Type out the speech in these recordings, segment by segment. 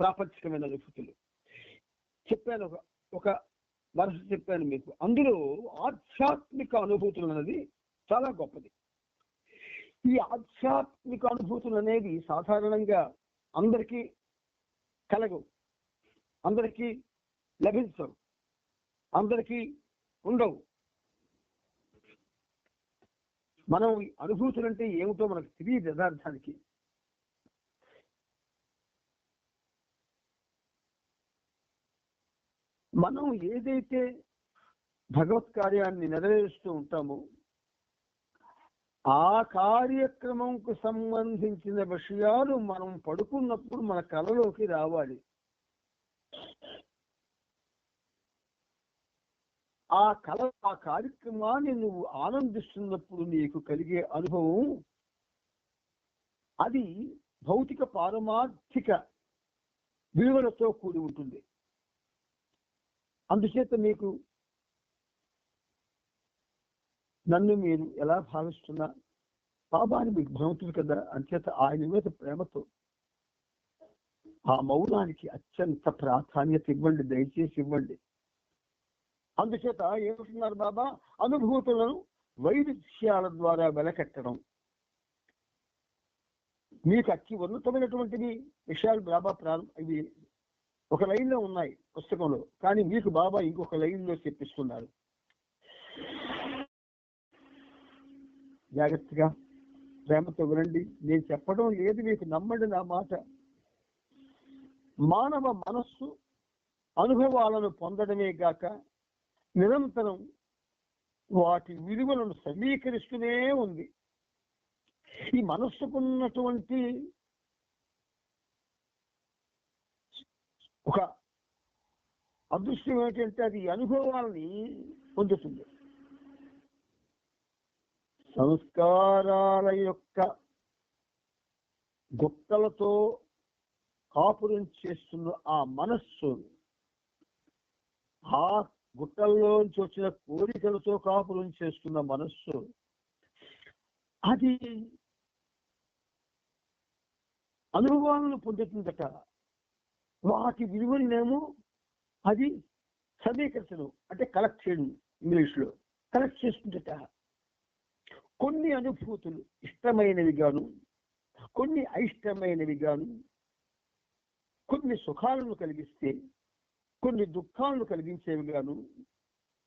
ప్రాపంచికమైన అనుభూతులు చెప్పాను. ఒక వరుస చెప్పాను మీకు. అందులో ఆధ్యాత్మిక అనుభూతులు అనేది చాలా గొప్పది. ఈ ఆధ్యాత్మిక అనుభూతులు అనేవి సాధారణంగా అందరికీ కలగవు, అందరికీ లభించవు, అందరికీ ఉండవు. మనం అనుభూతులు అంటే ఏమిటో మనకు తెలియదు యథార్థానికి. మనం ఏదైతే భగవత్ కార్యాన్ని నెరవేరుస్తూ ఉంటామో ఆ కార్యక్రమంకు సంబంధించిన విషయాలు మనం పడుకున్నప్పుడు మన కలలోకి రావాలి. ఆ కార్యక్రమాన్ని నువ్వు ఆనందిస్తున్నప్పుడు నీకు కలిగే అనుభవం అది భౌతిక పారమార్థిక విలువలతో కూడి ఉంటుంది. అందుచేత మీకు నన్ను మీరు ఎలా భావిస్తున్నా బాబాని మీకు భ్రమతులు కదా, అంచేత ఆయన మీద ప్రేమతో ఆ మౌనానికి అత్యంత ప్రాధాన్యత ఇవ్వండి, దయచేసి ఇవ్వండి. అందుచేత ఏమంటున్నారు బాబా, అనుభూతులను వైవిధ్యాల ద్వారా వెలకట్టడం. మీకు అతి ఉన్నతమైనటువంటి విషయాలు బాబా ఇవి ఒక లైన్లో ఉన్నాయి పుస్తకంలో, కానీ మీకు బాబా ఇంకొక లైన్లో చెప్పిస్తున్నారు. జాగ్రత్తగా ప్రేమతో వినండి. నేను చెప్పడం లేదు, మీకు నమ్మండి నా మాట. మానవ మనస్సు అనుభవాలను పొందడమే గాక నిరంతరం వాటి విలువలను సమీకరిస్తూనే ఉంది. ఈ మనస్సుకున్నటువంటి ఒక అదృష్టం ఏంటంటే అది అనుభవాలని పొందుతుంది. సంస్కారాల యొక్క గుట్టలతో కాపురం చేస్తున్న ఆ మనస్సు, ఆ గుట్టల్లోంచి వచ్చిన కోరికలతో కాపురం చేస్తున్న మనస్సు, అది అనుభవాలను పొందుతుందట. వాటి విలువలనేమో అది సమీకరించడం అంటే కలెక్ట్ చేయడం, ఇంగ్లీష్లో కలెక్ట్ చేసుకుందట. కొన్ని అనుభూతులు ఇష్టమైనవి గాను, కొన్ని అయిష్టమైనవి గాను, కొన్ని సుఖాలను కలిగిస్తే కొన్ని దుఃఖాలను కలిగించేవి గాను,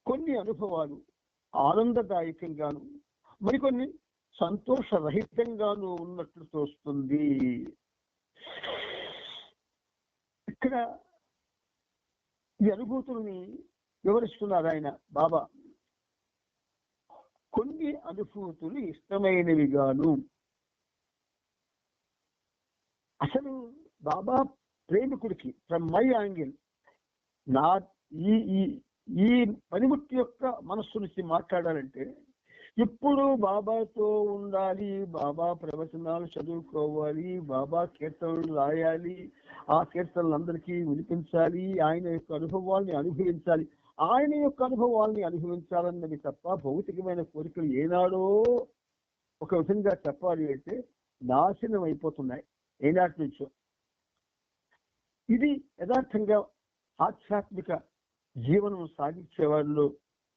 కొన్ని అనుభవాలు ఆనందదాయకంగాను మరికొన్ని సంతోషరహితంగాను ఉన్నట్లు తోస్తుంది. ఇక్కడ ఈ అనుభూతుల్ని వివరిస్తున్నారు ఆయన బాబా. కొన్ని అనుభూతులు ఇష్టమైనవి గాను. అసలు బాబా ప్రేమికుడికి ఫ్రమ్ మై యాంగిల్, నా ఈ పనిముట్టు యొక్క మనస్సు నుంచి మాట్లాడాలంటే ఎప్పుడు బాబాతో ఉండాలి, బాబా ప్రవచనాలు చదువుకోవాలి, బాబా కీర్తనలు రాయాలి, ఆ కీర్తనలు అందరికీ వినిపించాలి, ఆయన యొక్క అనుభవాల్ని అనుభవించాలి. ఆయన యొక్క అనుభవాల్ని అనుభవించాలన్నది తప్ప భౌతికమైన కోరికలు ఏనాడో ఒక విధంగా చెప్పాలి అంటే నాశనం అయిపోతున్నాయి ఏనాటి నుంచో. ఇది యథార్థంగా ఆధ్యాత్మిక జీవనం సాగించే వాళ్ళు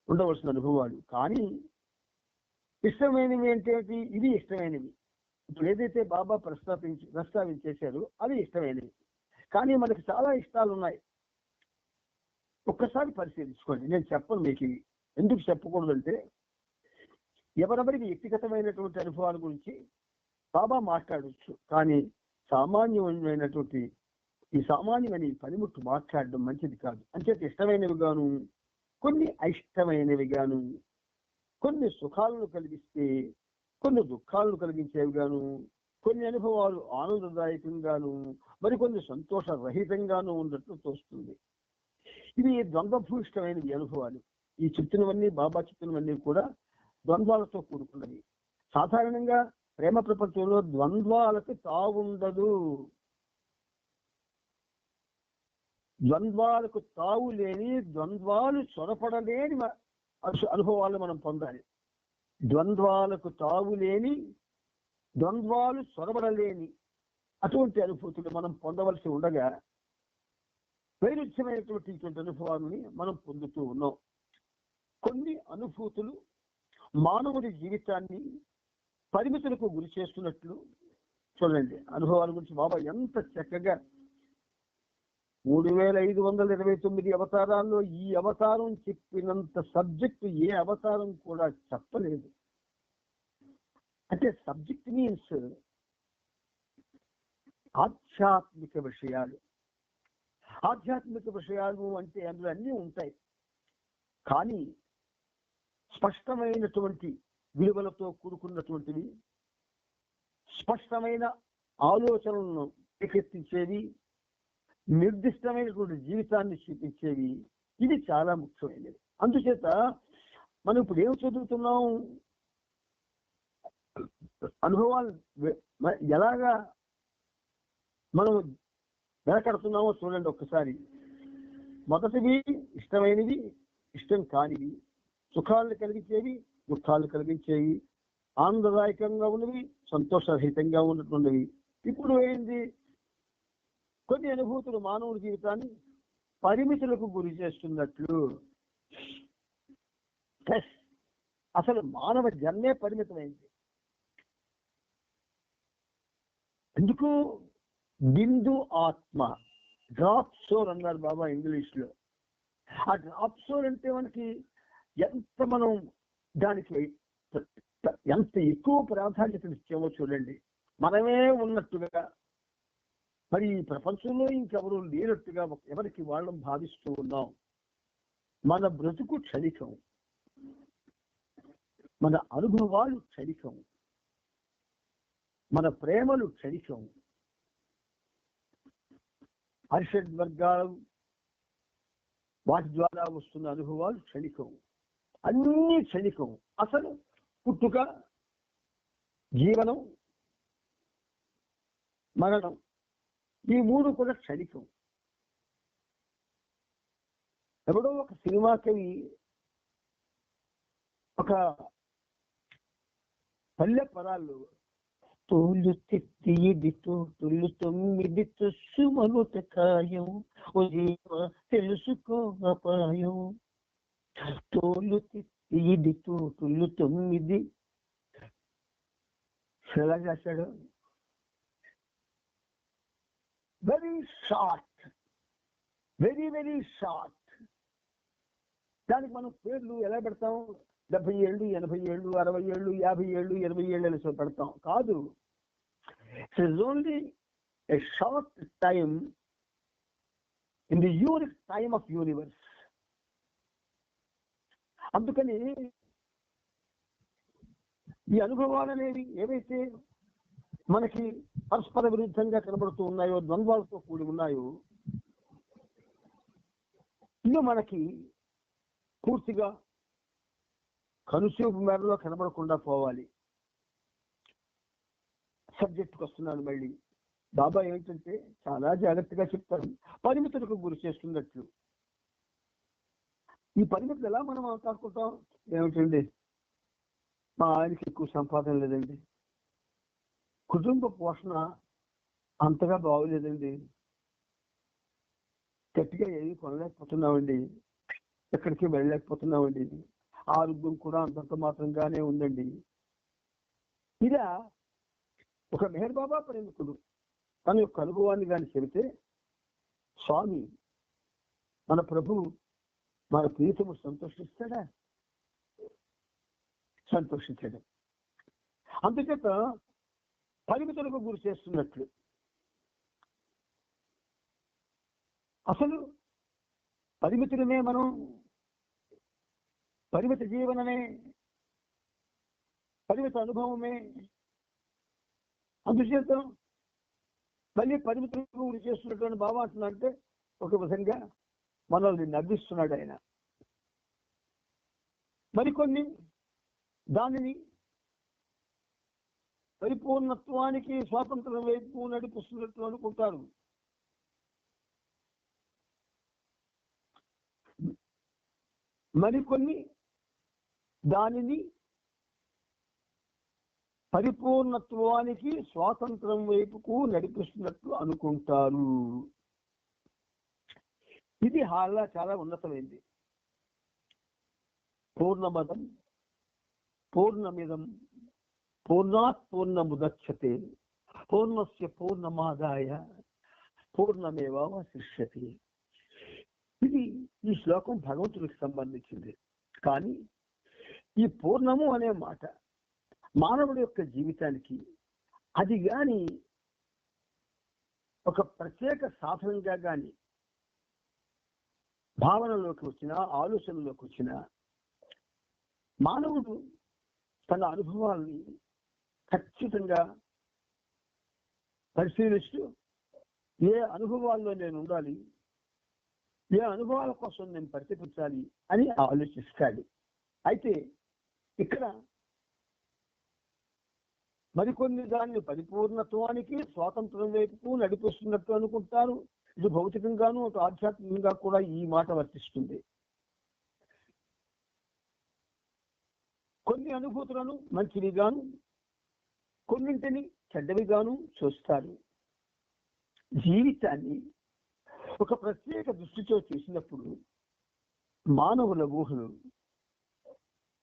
ఉండవలసిన అనుభవాలు. కానీ ఇష్టమైనవి ఏంటంటే ఇవి ఇష్టమైనవి. ఇప్పుడు ఏదైతే బాబా ప్రస్తావించేశారో అవి ఇష్టమైనవి. కానీ మనకు చాలా ఇష్టాలు ఉన్నాయి. ఒక్కసారి పరిశీలించుకోండి. నేను చెప్పను మీకు ఇవి. ఎందుకు చెప్పకూడదంటే ఎవరెవరికి వ్యక్తిగతమైనటువంటి అనుభవాల గురించి బాబా మాట్లాడవచ్చు, కానీ సామాన్యమైనటువంటి ఈ సామాన్యమైన పనిముట్టు మాట్లాడడం మంచిది కాదు. అంచేత ఇష్టమైనవి గాను, కొన్ని అయిష్టమైనవి గాను, కొన్ని సుఖాలను కలిగిస్తే కొన్ని దుఃఖాలను కలిగించేవి గాను, కొన్ని అనుభవాలు ఆనందదాయకంగాను మరికొన్ని సంతోషరహితంగాను ఉన్నట్లు తోస్తుంది. ఇవి ద్వంద్వభూయిష్టమైనవి అనుభవాలు. ఈ చెప్పినవన్నీ బాబా చెప్పినవన్నీ కూడా ద్వంద్వాలతో కూడుకున్నవి. సాధారణంగా ప్రేమ ప్రపంచంలో ద్వంద్వాలకు తావుండదు. ద్వంద్వాలకు తావు లేని, ద్వంద్వాలు చొరపడలేని అనుభవాలు మనం పొందాలి. ద్వంద్వాలకు తావు లేని, ద్వంద్వాలు చొరబడలేని అటువంటి అనుభూతులు మనం పొందవలసి ఉండగా వైరుధ్యమైనటువంటి ఇటువంటి అనుభవాన్ని మనం పొందుతూ ఉన్నాం. కొన్ని అనుభూతులు మానవుడి జీవితాన్ని పరిమితులకు గురి చేస్తున్నట్లు చూడండి. అనుభవాల గురించి బాబా ఎంత చక్కగా 3529 అవతారాల్లో ఈ అవతారం చెప్పినంత సబ్జెక్టు ఏ అవతారం కూడా చెప్పలేదు. అంటే సబ్జెక్ట్ మీన్స్ ఆధ్యాత్మిక విషయాలు. ఆధ్యాత్మిక విషయాలు అంటే అందులో అన్నీ ఉంటాయి, కానీ స్పష్టమైనటువంటి విలువలతో కూడుకున్నటువంటివి, స్పష్టమైన ఆలోచనలను రేకెత్తించేవి, నిర్దిష్టమైనటువంటి జీవితాన్ని చూపించేవి. ఇది చాలా ముఖ్యమైనది. అందుచేత మనం ఇప్పుడు ఏం చదువుతున్నాం, అనుభవాలు ఎలాగా మనం వెనకడుతున్నామో చూడండి ఒక్కసారి. మొదటివి ఇష్టమైనవి, ఇష్టం కానివి, సుఖాలను కలిగించేవి, దుఃఖాలు కలిగించేవి, ఆనందదాయకంగా ఉన్నవి, సంతోషరహితంగా ఉన్నటువంటివి. ఇప్పుడు ఏంది, కొన్ని అనుభూతులు మానవుడి జీవితాన్ని పరిమితులకు గురి చేస్తున్నట్లు. అసలు మానవ జన్మే పరిమితమైంది. ఎందుకు? బిందు ఆత్మ, డ్రాప్ సోల్ అన్నారు బాబా ఇంగ్లీష్ లో. ఆ డ్రాప్ సోల్ అంటే మనకి ఎంత మనం దానికి ఎంత ఎక్కువ ప్రాధాన్యత ఇచ్చామో చూడండి. మనమే ఉన్నట్టుగా, మరి ఈ ప్రపంచంలో ఇంకెవరూ లేనట్టుగా ఎవరికి వాళ్ళం భావిస్తూ ఉన్నాం. మన బ్రతుకు క్షణికం, మన అనుభవాలు క్షణికం, మన ప్రేమలు క్షణికం, అరిషడ్ వర్గాలు వాటి ద్వారా వస్తున్న అనుభవాలు క్షణికం, అన్నీ క్షణికం. అసలు పుట్టుక, జీవనం, మరణం, ఈ మూడు కూడా క్షణికం. ఎవడో ఒక సినిమా కవి ఒక పల్లె పరాల్లో తోలు తెత్తిదితో తొల్లు 9 తుస్సుమనుత ఖాయం ఓ జీవ తెలుసుకో అపాయం. తోలు తెత్తిదితో తొల్లు 9 ఎలా చేశాడు? Very short, very very short. దానికి మనం పేర్లు ఎలా పెడతాం? 70 ఏళ్ళు, 80 ఏళ్ళు, 60 ఏళ్ళు, 50 ఏళ్ళు, 20 ఏళ్ళు పెడతాం. కాదు, it is only a short time in the unique time of universe. అందుకని ఈ అనుభవాలు అనేవి ఏవైతే మనకి పరస్పర విరుద్ధంగా కనబడుతూ ఉన్నాయో, ద్వంద్వాలతో కూడి ఉన్నాయో, ఇవి మనకి పూర్తిగా కనుచూపు మేరలో కనబడకుండా పోవాలి. సబ్జెక్ట్కి వస్తున్నాను మళ్ళీ. బాబా ఏంటంటే చాలా జాగ్రత్తగా చెప్తారు, పరిమితులకు గురి చేస్తున్నట్లు. ఈ పరిమితులు ఎలా మనం కాకుంటాం? ఏమిటండి, మా ఆయనకి ఎక్కువ సంపాదన లేదండి, కుటుంబ పోషణ అంతగా బాగోలేదండి, గట్టిగా ఏమి కొనలేకపోతున్నామండి, ఎక్కడికి వెళ్ళలేకపోతున్నామండి, ఆరోగ్యం కూడా అంతంత మాత్రంగానే ఉందండి. ఇలా ఒక మెహర్ బాబా ప్రేమికుడు తన యొక్క అనుభవాన్ని కానీ చెబితే, స్వామి మన ప్రభువు మన ప్రీతము సంతోషిస్తాడా? సంతోషించాడు. అందుచేత పరిమితులకు గురి చేస్తున్నట్లు. అసలు పరిమితులమే మనం, పరిమిత జీవనమే, పరిమిత అనుభవమే. అందుచేత మళ్ళీ పరిమితులకు గురి చేస్తున్నటువంటి బాబా అంటున్నాడంటే ఒక విధంగా మనల్ని నవ్విస్తున్నాడు ఆయన. మరికొన్ని దానిని పరిపూర్ణత్వానికి, స్వాతంత్రం వైపు నడిపిస్తున్నట్టు అనుకుంటారు. మరికొన్ని దానిని పరిపూర్ణత్వానికి, స్వాతంత్రం వైపుకు నడిపిస్తున్నట్లు అనుకుంటారు. ఇది హాలా చాలా ఉన్నతమైంది. పూర్ణమదం పూర్ణమిదం పూర్ణాత్ పూర్ణముదచ్యతే పూర్ణస్య పూర్ణమాదాయ పూర్ణమేవావశిష్యతే. ఇది ఈ శ్లోకం భగవంతుడికి సంబంధించింది. కానీ ఈ పూర్ణము అనే మాట మానవుడి యొక్క జీవితానికి అది గాని ఒక ప్రత్యేక సాధనంగా గాని భావనలోకి వచ్చిన ఆలోచనలోకి వచ్చిన మానవుడు తన అనుభవాల్ని ఖచ్చితంగా పరిశీలిస్తూ ఏ అనుభవాల్లో నేను ఉండాలి, ఏ అనుభవాల కోసం నేను పరితపించాలి అని ఆలోచిస్తాడు. అయితే ఇక్కడ మరికొన్ని దాన్ని పరిపూర్ణత్వానికి స్వాతంత్రం వైపు నడిపిస్తున్నట్టు అనుకుంటారు. ఇది భౌతికంగాను అటు ఆధ్యాత్మికంగా కూడా ఈ మాట వర్తిస్తుంది. కొన్ని అనుభూతులను మంచివిగాను కొన్నింటిని చెడ్డవిగాను చూస్తారు. జీవితాన్ని ఒక ప్రత్యేక దృష్టితో చూసినప్పుడు మానవుల ఊహలు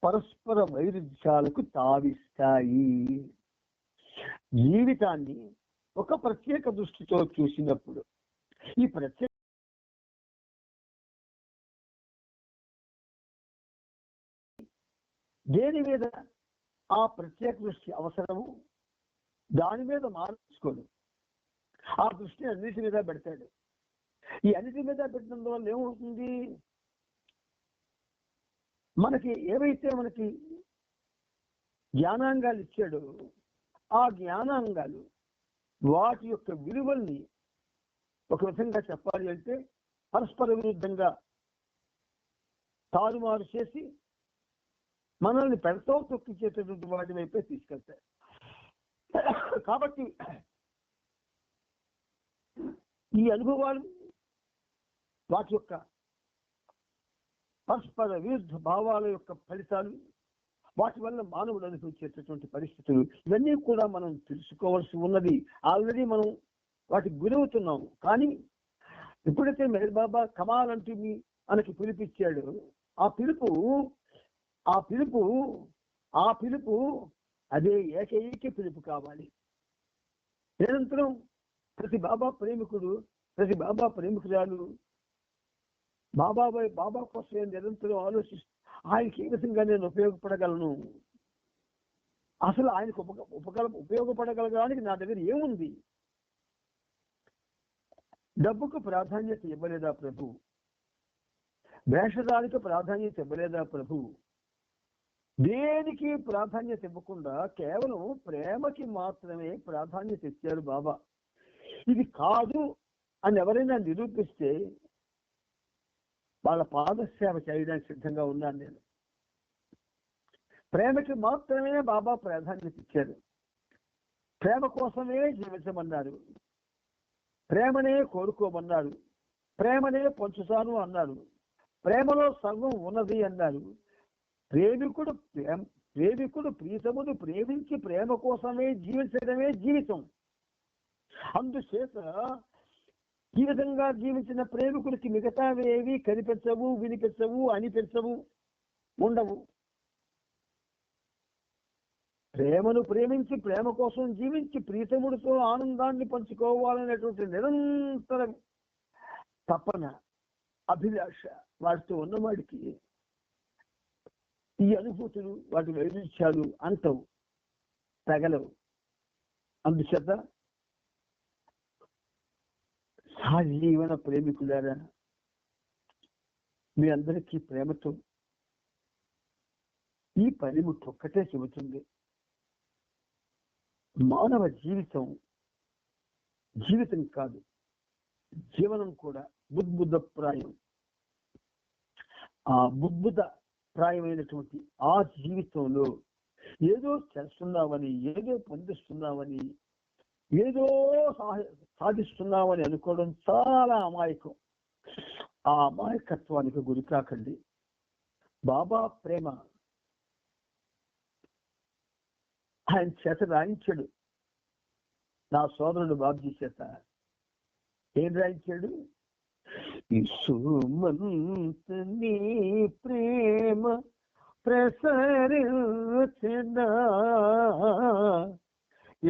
పరస్పర వైరుధ్యాలకు తావిస్తాయి. జీవితాన్ని ఒక ప్రత్యేక దృష్టితో చూసినప్పుడు ఈ ప్రత్యేక దేని మీద ఆ ప్రత్యేక దృష్టి అవసరము దాని మీద మార్చుకోడు. ఆ దృష్టిని అన్నిటి మీద పెడతాడు. ఈ అన్నిటి మీద పెట్టడం వల్ల ఏమవుతుంది, మనకి ఏవైతే మనకి జ్ఞానాంగాలు ఇచ్చాడో ఆ జ్ఞానాంగాలు వాటి యొక్క విలువల్ని ఒక విధంగా చెప్పాలి అంటే పరస్పర విరుద్ధంగా తారుమారు చేసి మనల్ని పెడతో తొక్కించేటటువంటి వాటి వైపే తీసుకెళ్తాయి. కాబట్టి ఈ అనుభవాలు వాటి యొక్క పరస్పర విరుద్ధ భావాల యొక్క ఫలితాలు, వాటి వల్ల మానవుడు అనుభవించేటటువంటి పరిస్థితులు ఇవన్నీ కూడా మనం తెలుసుకోవాల్సి ఉన్నది. ఆల్రెడీ మనం వాటికి గురవుతున్నాం. కానీ ఎప్పుడైతే మెహర్ బాబా కమాల్ అంటూ మనకి పిలిపిచ్చాడు, ఆ పిలుపు అదే ఏకైక పిలుపు కావాలి. నిరంతరం ప్రతి బాబా ప్రేమికుడు, ప్రతి బాబా ప్రేమికురాలు బాబా కోసమే నిరంతరం ఆలోచిస్తూ ఆయనకి ఏ విధంగా నేను ఉపయోగపడగలను, అసలు ఆయనకు ఉపయోగపడగలగడానికి నా దగ్గర ఏముంది, డబ్బుకు ప్రాధాన్యత ఇవ్వలేదా ప్రభు, వేషధానికి ప్రాధాన్యత ఇవ్వలేదా ప్రభు, దేనికి ప్రాధాన్యత ఇవ్వకుండా కేవలం ప్రేమకి మాత్రమే ప్రాధాన్యత ఇచ్చారు బాబా. ఇది కాదు అని ఎవరైనా నిరూపిస్తే వాళ్ళ పాదసేవ చేయడానికి సిద్ధంగా ఉన్నాను నేను. ప్రేమకి మాత్రమే బాబా ప్రాధాన్యత ఇచ్చారు. ప్రేమ కోసమే జీవించమన్నారు, ప్రేమనే కోరుకోమన్నారు, ప్రేమనే పంచుతాను అన్నారు, ప్రేమలో సర్వం ఉన్నది అన్నారు. ప్రేమికుడు ప్రీతమును ప్రేమించి ప్రేమ కోసమే జీవించడమే జీవితం. అందుచేత ఈ విధంగా జీవించిన ప్రేమికుడికి మిగతావేవి కనిపించవు, వినిపించవు, అనిపించవు, ఉండవు. ప్రేమను ప్రేమించి ప్రేమ కోసం జీవించి ప్రీతముడితో ఆనందాన్ని పంచుకోవాలనేటువంటి నిరంతర తపన, అభిలాష వాటితో ఉన్నవాడికి ఈ అనుభూతులు, వాటి వైరుధ్యాలు అంతవు, తగలవు. అందుచేత సజీవన ప్రేమికులారా, మీ అందరికీ ప్రేమతో ఈ పనిముట్టు ఒక్కటే చెబుతుంది. మానవ జీవితం కాదు, జీవనం కూడా బుద్బుద్ధప్రాయం. ఆ బుద్బుద్ధప్రాయమైనటువంటి ఆ జీవితంలో ఏదో చేస్తున్నామని, ఏదో పొందిస్తున్నామని, ఏదో సాధిస్తున్నామని అనుకోవడం చాలా అమాయకం. ఆ అమాయకత్వానికి గురి కాకండి. బాబా ప్రేమ ఆయన చేత రాయించాడు, నా సోదరుడు బాబ్జీ చేత. ఏం రాయించాడు? ఇసుమంత నీ ప్రేమ ప్రసరించెనా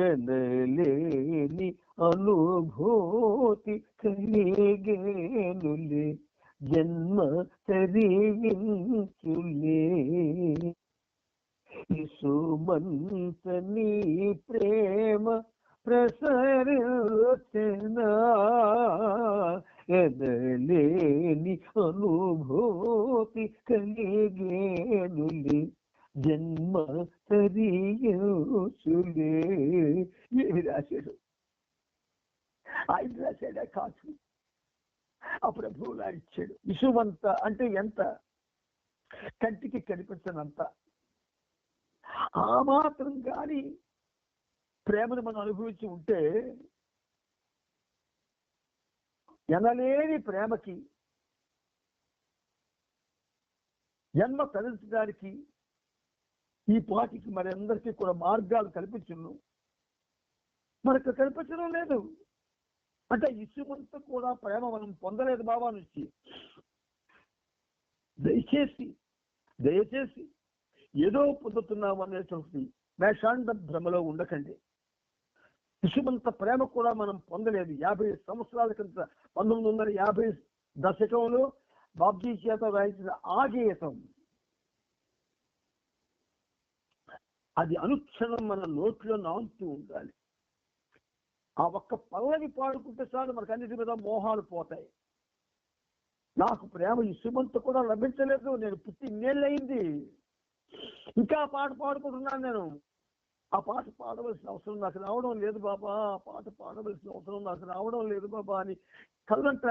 ఎనలేని అనుభూతి కలిగేనులే జన్మ తరించులే ఇసుమంత నీ ప్రేమ ప్రసరించెనా ఎనలేని అనుభూతి కలిగేనులే జన్మ తరియుసులే. ఏమి రాశాడు? ఆయన రాశాడా? కాదు. ఆ ప్రభువు రాయించాడు. ఇసుమంత అంటే ఎంత? కంటికి కనిపించనంత. ఆ మాత్రం కానీ ప్రేమను మనం అనుభవించి ఉంటే ఎనలేని ప్రేమకి జన్మ తరించడానికి ఈ పాటికి మరి అందరికీ కూడా మార్గాలు కల్పించను. మనకు కల్పించడం లేదు. అంటే ఇసుమంత కూడా ప్రేమ మనం పొందలేదు బాబా నుంచి. దయచేసి ఏదో పొందుతున్నాం అనేటువంటి మేషాండ భ్రమలో ఉండకండి. ఇసుమంత ప్రేమ కూడా మనం పొందలేదు. 50 సంవత్సరాల కింద 1950 దశకంలో బాబ్జీ చేత రాయించిన ఆ గీతం అది అనుక్షణం మన నోట్లో నాంతూ ఉండాలి. ఆ ఒక్క పల్లవి పాడుకుంటే చాలు మనకు అన్నిటి మీద మోహాలు పోతాయి. నాకు ప్రేమ ఇసుమంత కూడా లభించలేదు. నేను పుట్టి ఇన్నేళ్ళయింది, ఇంకా పాట పాడుకుంటున్నాను. నేను ఆ పాట పాడవలసిన అవసరం నాకు రావడం లేదు బాబా, ఆ పాట పాడవలసిన అవసరం నాకు రావడం లేదు బాబా అని కళ్ళంట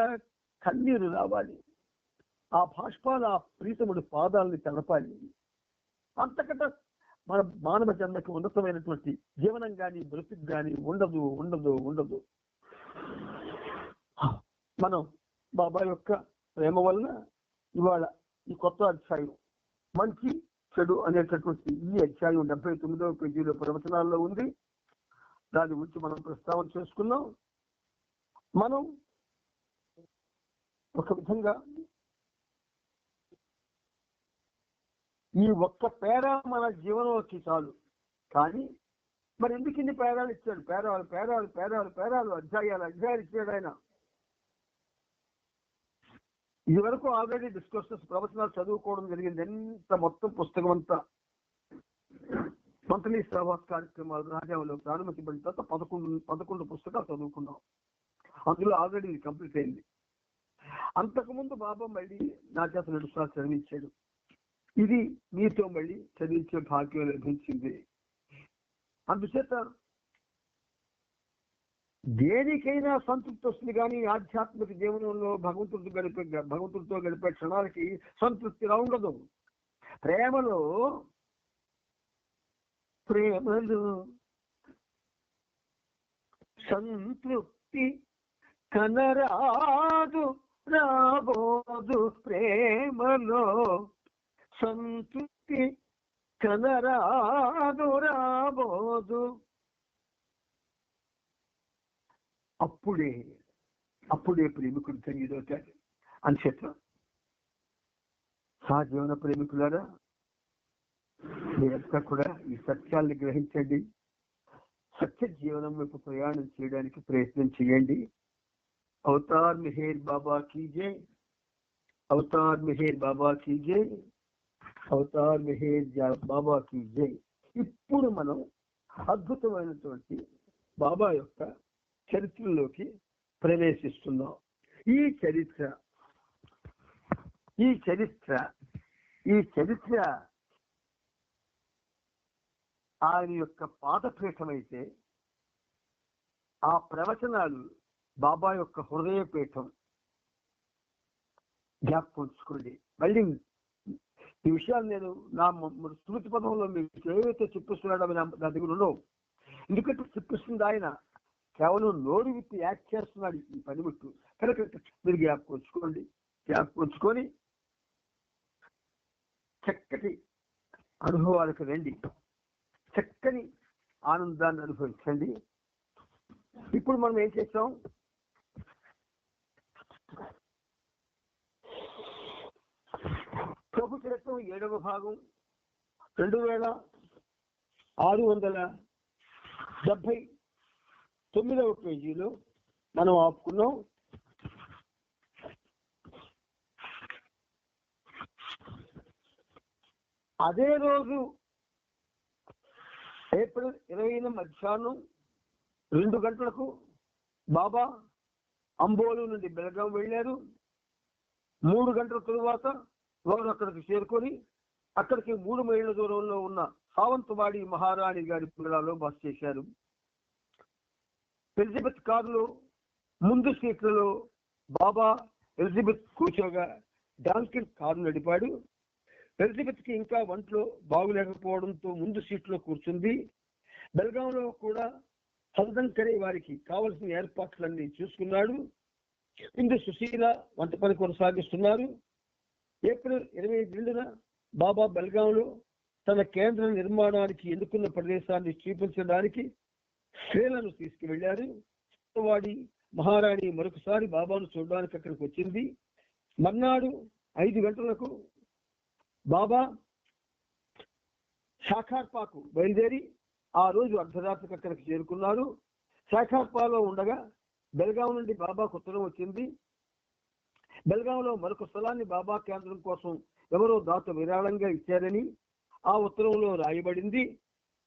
కన్నీరు రావాలి. ఆ భాష్పాలు ఆ ప్రీతముడి పాదాలని తడపాలి. అంతకంటే మన మానవ జన్మకి ఉన్నతమైనటువంటి జీవనం కానీ బ్రతుకు కానీ ఉండదు ఉండదు ఉండదు. మనం బాబా యొక్క ప్రేమ వలన ఇవాళ ఈ కొత్త అధ్యాయం మంచి చెడు అనేటటువంటి ఈ అధ్యాయం 79వ పేజీలో ప్రవచనాల్లో ఉంది. దాని గురించి మనం ప్రస్తావన చేసుకున్నాం. మనం ఒక విధంగా ఈ ఒక్క పేర మన జీవనంలోకి చాలు. కానీ మరి ఎందుకు ఇన్ని పేరాలు ఇచ్చాడు? పేరాలు పేరాలు పేరాలు పేరాలు అధ్యాయాలు అధ్యాయాలు ఇచ్చాడు ఆయన. ఇది వరకు ఆల్రెడీ డిస్కషన్స్ ప్రవచనాలు చదువుకోవడం జరిగింది. ఎంత మొత్తం పుస్తకం అంతా మంత్లీ సహవాస కార్యక్రమాలు రాజావులో ప్రారంభించబడిన తర్వాత 11 పుస్తకాలు చదువుకున్నాం. అందులో ఆల్రెడీ ఇది కంప్లీట్ అయింది. అంతకుముందు బాబా మళ్ళీ నా చేత 2 సార్లు చదివించాడు. ఇది మీతో మళ్ళీ చదివించే భాగ్యం లభించింది. అందుచేత దేనికైనా సంతృప్తి వస్తుంది, కానీ ఆధ్యాత్మిక జీవనంలో భగవంతుడితో గడిపే క్షణాలకి సంతృప్తి ఉండదు. ప్రేమలో సంతృప్తి కనరాదు రాబోదు. ప్రేమలో సంతృప్తి కనరాదు రాబోదు. అప్పుడే ప్రేమికుడు ధన్యుడవుతాడు. అంచేత సహజీవన ప్రేమికులారా, మీరంతా కూడా ఈ సత్యాన్ని గ్రహించండి. సత్య జీవనం వైపు ప్రయాణం చేయడానికి ప్రయత్నం చేయండి. అవతార్ మెహర్ బాబా కీ జై, అవతార్ మెహర్ బాబా కీ జై, అవతార్ మెహర్ బాబా కీ జై. ఇప్పుడు మనం అద్భుతమైనటువంటి బాబా యొక్క చరిత్రలోకి ప్రవేశిస్తున్నాం. ఈ చరిత్ర ఆయన యొక్క పాదపీఠమైతే, ఆ ప్రవచనాలు బాబా యొక్క హృదయపీఠం. జ్ఞాపకం ఉంచుకోండి. మళ్ళీ ఈ విషయాలు నేను నా స్మృతి పదంలో మీకు ఏవైతే చెప్పిస్తున్నాడో నా దగ్గర ఉండవు. ఎందుకంటే చెప్పిస్తుంది ఆయన, కేవలం నోరు విప్పి యాక్ట్ చేస్తున్నాడు ఈ పనిముట్టు. కనుక మీరు జ్ఞాపకం ఉంచుకొని చక్కటి అనుభవాలకు రండి, చక్కని ఆనందాన్ని అనుభవించండి. ఇప్పుడు మనం ఏం చేస్తాం? యోగు చరిత్రం 7వ భాగం 2679వ పేజీలో మనం ఆపుకున్నాం. అదే రోజు ఏప్రిల్ 20 మధ్యాహ్నం 2 గంటలకు బాబా అంబోలు నుండి బెల్గాం వెళ్ళారు. 3 గంటల తరువాత వారు అక్కడికి చేరుకొని అక్కడికి 3 మైళ్ళ దూరంలో ఉన్న సావంతవాడి మహారాణి గారి బంగ్లాలో బస చేశారు. ఎలిజబెత్ కారులో ముందు సీట్లలో బాబా ఎలిజబెత్ కూర్చోగా డాంకిన్ కారు నడిపాడు. ఎలిజబెత్ కి ఇంకా ఒంట్లో బాగులేకపోవడంతో ముందు సీట్లో కూర్చుంది. బెల్గాంలో కూడా హల్దంకరే వారికి కావలసిన ఏర్పాట్లన్నీ చూసుకున్నాడు. ఇందు సుశీల వంట పని కొనసాగిస్తున్నారు. ఏప్రిల్ 22న బాబా బెల్గాంలో తన కేంద్ర నిర్మాణానికి ఎన్నుకున్న ప్రదేశాన్ని చూపించడానికి స్త్రీలను తీసుకువెళ్లారు. వాడి మహారాణి మరొకసారి బాబాను చూడడానికి అక్కడికి వచ్చింది. మర్నాడు 5 గంటలకు బాబా శాఖార్పాకు బయలుదేరి ఆ రోజు అర్ధరాత్రికి అక్కడికి చేరుకున్నారు. శాఖార్పాలో ఉండగా బెల్గాం నుండి బాబాకు ఉత్తరం వచ్చింది. బెల్గాంలో మరొక స్థలాన్ని బాబా కేంద్రం కోసం ఎవరో దాత విరాళంగా ఇచ్చారని ఆ ఉత్తరంలో రాయబడింది.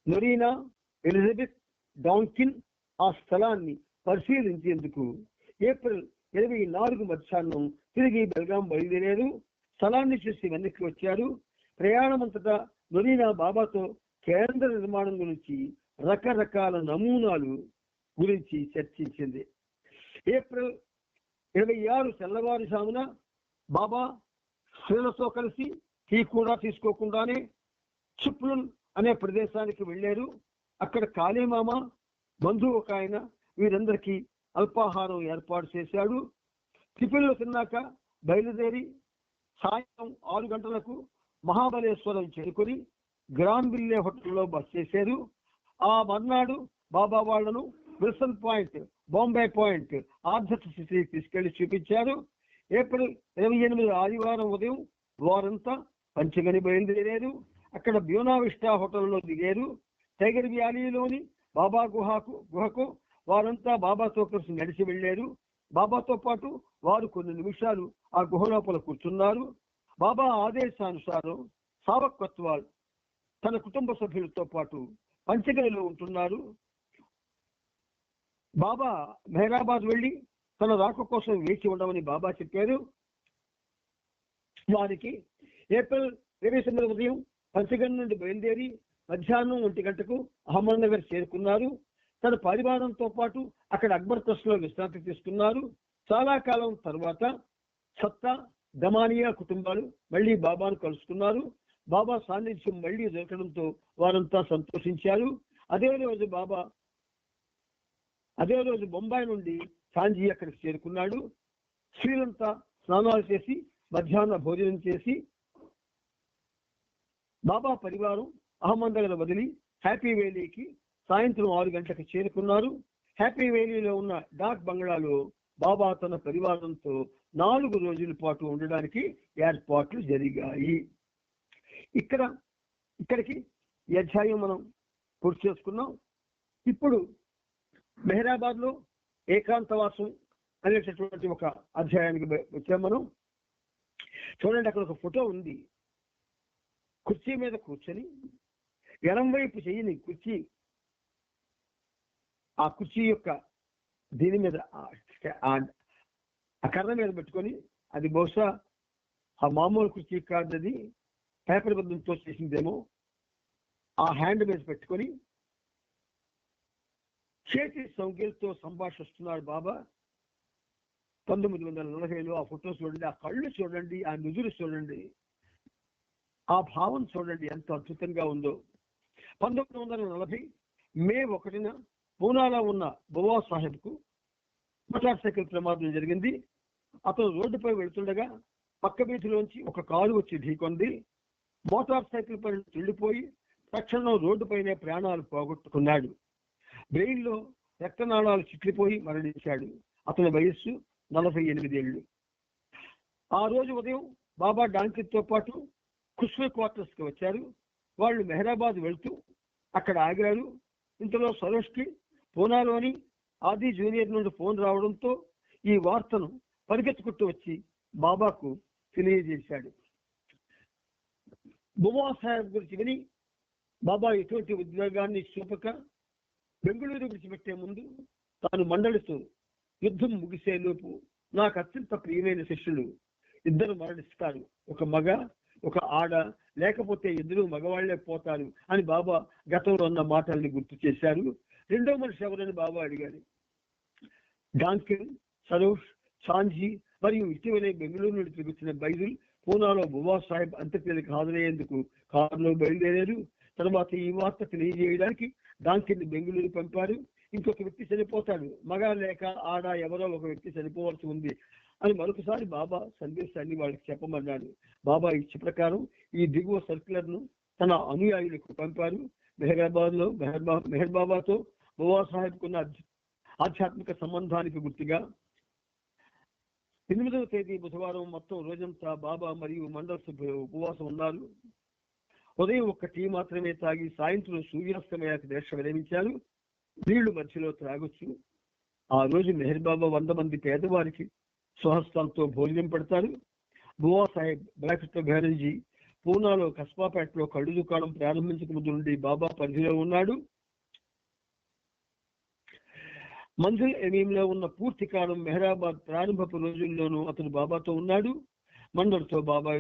నొరీనా ఎలిజబెత్ డాంకిన్ ఆ స్థలాన్ని పరిశీలించేందుకు ఏప్రిల్ 24 మధ్యాహ్నం తిరిగి బెల్గాం బయలుదేరారు. స్థలాన్ని చూసి వెనక్కి వచ్చారు. ప్రయాణమంతటా నొరీనా బాబాతో కేంద్ర నిర్మాణం గురించి రకరకాల నమూనాలు గురించి చర్చించింది. ఏప్రిల్ 26 తెల్లవారుజామున బాబా స్త్రీలతో కలిసి టీ కూడా తీసుకోకుండానే చిప్లున్ అనే ప్రదేశానికి వెళ్ళారు. అక్కడ కాళీమామ బంధువు ఒక ఆయన వీరందరికీ అల్పాహారం ఏర్పాటు చేశాడు. టిఫిన్లు తిన్నాక బయలుదేరి సాయంత్రం 6 గంటలకు మహాబలేశ్వరం చేరుకొని గ్రాంబిల్లే హోటల్లో బస చేశారు. ఆ మర్నాడు బాబా వాళ్లను Wilson point, Bombay point, Arthur city తీసుకెళ్లి చూపించారు. ఏప్రిల్ 28 ఆదివారం ఉదయం వారంతా పంచగని బయలుదేరారు. అక్కడ బ్యూనావిస్టా హోటల్లో దిగారు. టైగర్ వ్యాలీలోని బాబా గుహకు వారంతా బాబాతో కలిసి నడిచి వెళ్లారు. బాబాతో పాటు వారు కొన్ని నిమిషాలు ఆ గుహ లోపల కూర్చున్నారు. బాబా ఆదేశానుసారం సావక్ కొత్వాల్ తన కుటుంబ సభ్యులతో పాటు పంచగనిలో ఉంటున్నారు. బాబా మెహరాబాద్ వెళ్లి తన రాక కోసం వేచి ఉండమని బాబా చెప్పారు. వారికి ఏప్రిల్ 29 ఉదయం పంచగన్ నుండి బయలుదేరి మధ్యాహ్నం 1 గంటకు అహ్మద్నగర్ చేరుకున్నారు. తన పరివారంతో పాటు అక్కడ అక్బర్ ట్రస్ట్ లో విశ్రాంతి తీసుకున్నారు. చాలా కాలం తర్వాత సత్తా, దమానియా కుటుంబాలు మళ్లీ బాబాను కలుసుకున్నారు. బాబా సాన్నిధ్యం మళ్లీ దొరకడంతో వారంతా సంతోషించారు. అదే రోజు బొంబాయి నుండి సాంజీ అక్కడికి చేరుకున్నాడు. స్త్రీలంతా స్నానాలు చేసి మధ్యాహ్న భోజనం చేసి బాబా పరివారం అహ్మద్నగర్ వదిలి హ్యాపీ వేలీకి సాయంత్రం 6 గంటలకు చేరుకున్నారు. హ్యాపీ వేలీలో ఉన్న డాక్ బంగ్లాలో బాబా తన పరివారంతో 4 రోజుల పాటు ఉండడానికి ఏర్పాట్లు జరిగాయి. ఇక్కడికి ఈ అధ్యాయం మనం పూర్తి చేసుకున్నాం. ఇప్పుడు మెహరాబాద్ లో ఏకాంతవాసం అనేటటువంటి ఒక అధ్యాయానికి వచ్చాం మనం. చూడండి, అక్కడ ఒక ఫోటో ఉంది. కుర్చీ మీద కూర్చొని ఎడం వైపు చెయ్యిని ఆ కుర్చీ యొక్క దీని మీద ఆ కర్ర మీద పెట్టుకొని, అది బహుశా ఆ మామూలు కుర్చీ కాదు, అది పేపర్ బద్దంతో చేసిందేమో, ఆ హ్యాండ్ మీద పెట్టుకొని చేతి సంఖ్యలతో సంభాషిస్తున్నాడు బాబా. 1940లో ఆ ఫోటో చూడండి, ఆ కళ్ళు చూడండి, ఆ నుదురు చూడండి, ఆ భావం చూడండి ఎంత అద్భుతంగా ఉందో. 1940 మే 1న పూనాలో ఉన్న బువా సాహెబ్కు మోటార్ సైకిల్ ప్రమాదం జరిగింది. అతను రోడ్డుపై వెళ్తుండగా పక్క వీధిలోంచి ఒక కారు వచ్చి ఢీకొంది. మోటార్ సైకిల్ పై చెల్లిపోయి తక్షణం రోడ్డుపైనే ప్రాణాలు పోగొట్టుకున్నాడు. బ్రెయిన్లో రక్తనాళాలు చిట్లిపోయి మరణించాడు. అతని వయస్సు 48 ఏళ్ళు. ఆ రోజు ఉదయం బాబా డాంకిన్తో పాటు ఖుష్వా క్వార్టర్స్ కి వచ్చారు. వాళ్ళు మెహరాబాద్ వెళ్తూ అక్కడ ఆగారు. ఇంతలో సరోజ్కి పూనాలోని ఆది జూనియర్ నుండి ఫోన్ రావడంతో ఈ వార్తను పరిగెత్తుకుంటూ వచ్చి బాబాకు తెలియజేశాడు. బువా సాహెబ్ గురించి విని బాబా ఎటువంటి ఉద్వేగాన్ని చూపక బెంగళూరు విడిచిపెట్టే ముందు తాను మండలిస్తూ, యుద్ధం ముగిసేలోపు నాకు అత్యంత ప్రియమైన శిష్యులు ఇద్దరు మరణిస్తారు, ఒక మగ ఒక ఆడ, లేకపోతే ఇద్దరు మగవాళ్లే పోతారు అని బాబా గతంలో ఉన్న మాటల్ని గుర్తు చేశారు. రెండో మనిషి ఎవరని బాబా అడిగారు. డాంకిన్, సరోజ్, చాంజీ మరియు ఇటీవలే బెంగళూరు నుండి తిరుగుతున్న బైజుల్ పూనాలో బువా సాహెబ్ అంత్యక్రియలకు హాజరయ్యేందుకు కారులో బయలుదేరారు. తర్వాత ఈ వార్త తెలియజేయడానికి డాంకిన్ బెంగళూరు పంపారు. ఇంకొక వ్యక్తి చనిపోతాడు, మగ లేక ఆడ ఎవరో ఒక వ్యక్తి చనిపోవలసి ఉంది అని మరొకసారి బాబా సందేశాన్ని వాళ్ళకి చెప్పమన్నాడు. బాబా ఇచ్చే ప్రకారం ఈ దిగువ సర్క్యులర్ ను తన అనుయాయులకు పంపారు. మెహర్ బాబాతో బువా సాహెబ్ కున్న ఆధ్యాత్మిక సంబంధానికి గుర్తుగా 8వ తేదీ బుధవారం మొత్తం రోజంతా బాబా మరియు మండల సభ్యులు ఉపవాసం ఉన్నారు. ఉదయం ఒక్క టీ మాత్రమే తాగి సాయంత్రం సూర్యాస్తమయానికి దీక్ష విరమించారు. నీళ్లు మధ్యలో త్రాగొచ్చు. ఆ రోజు మెహర్ బాబా 100 మంది పేదవారికి స్వహస్తాలతో భోజనం పెడతారు. బువా సాహెబ్ బ్రాకెట్లో బెహరంజీ పూనాలో కస్బాపేటలో కళ్ళు దుకాణం ప్రారంభించక ముందు నుండి బాబా పరిధిలో ఉన్నాడు. మంజిల్ ఎమీంలో ఉన్న పూర్తి కాలం మెహరాబాద్ ప్రారంభపు రోజుల్లోనూ అతను బాబాతో ఉన్నాడు. మండలితో బాబా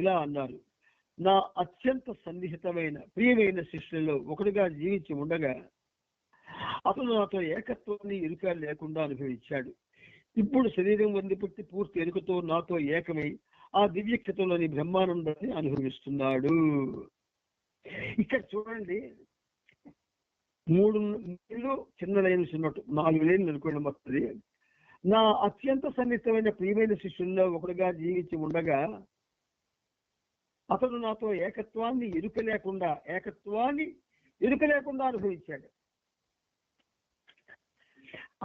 ఇలా అన్నారు, నా అత్యంత సన్నిహితమైన ప్రియమైన శిష్యులలో ఒకటిగా జీవించి ఉండగా అతను నాతో ఏకత్వాన్ని ఎరుక లేకుండా అనుభవించాడు. ఇప్పుడు శరీరం వందిపెట్టి పూర్తి ఎరుకతో నాతో ఏకమై ఆ దివ్యక్షతలోని బ్రహ్మానందాన్ని అనుభవిస్తున్నాడు. ఇక్కడ చూడండి, 3 లైన్లు చిన్న లైన్లు చిన్నట్టు 4 లైన్లు అనుకోండి మొత్తది. నా అత్యంత సన్నిహితమైన ప్రియమైన శిష్యుల్లో ఒకటిగా జీవించి ఉండగా అతడు నాతో ఏకత్వాన్ని ఎరుక లేకుండా అనుభవించాడు.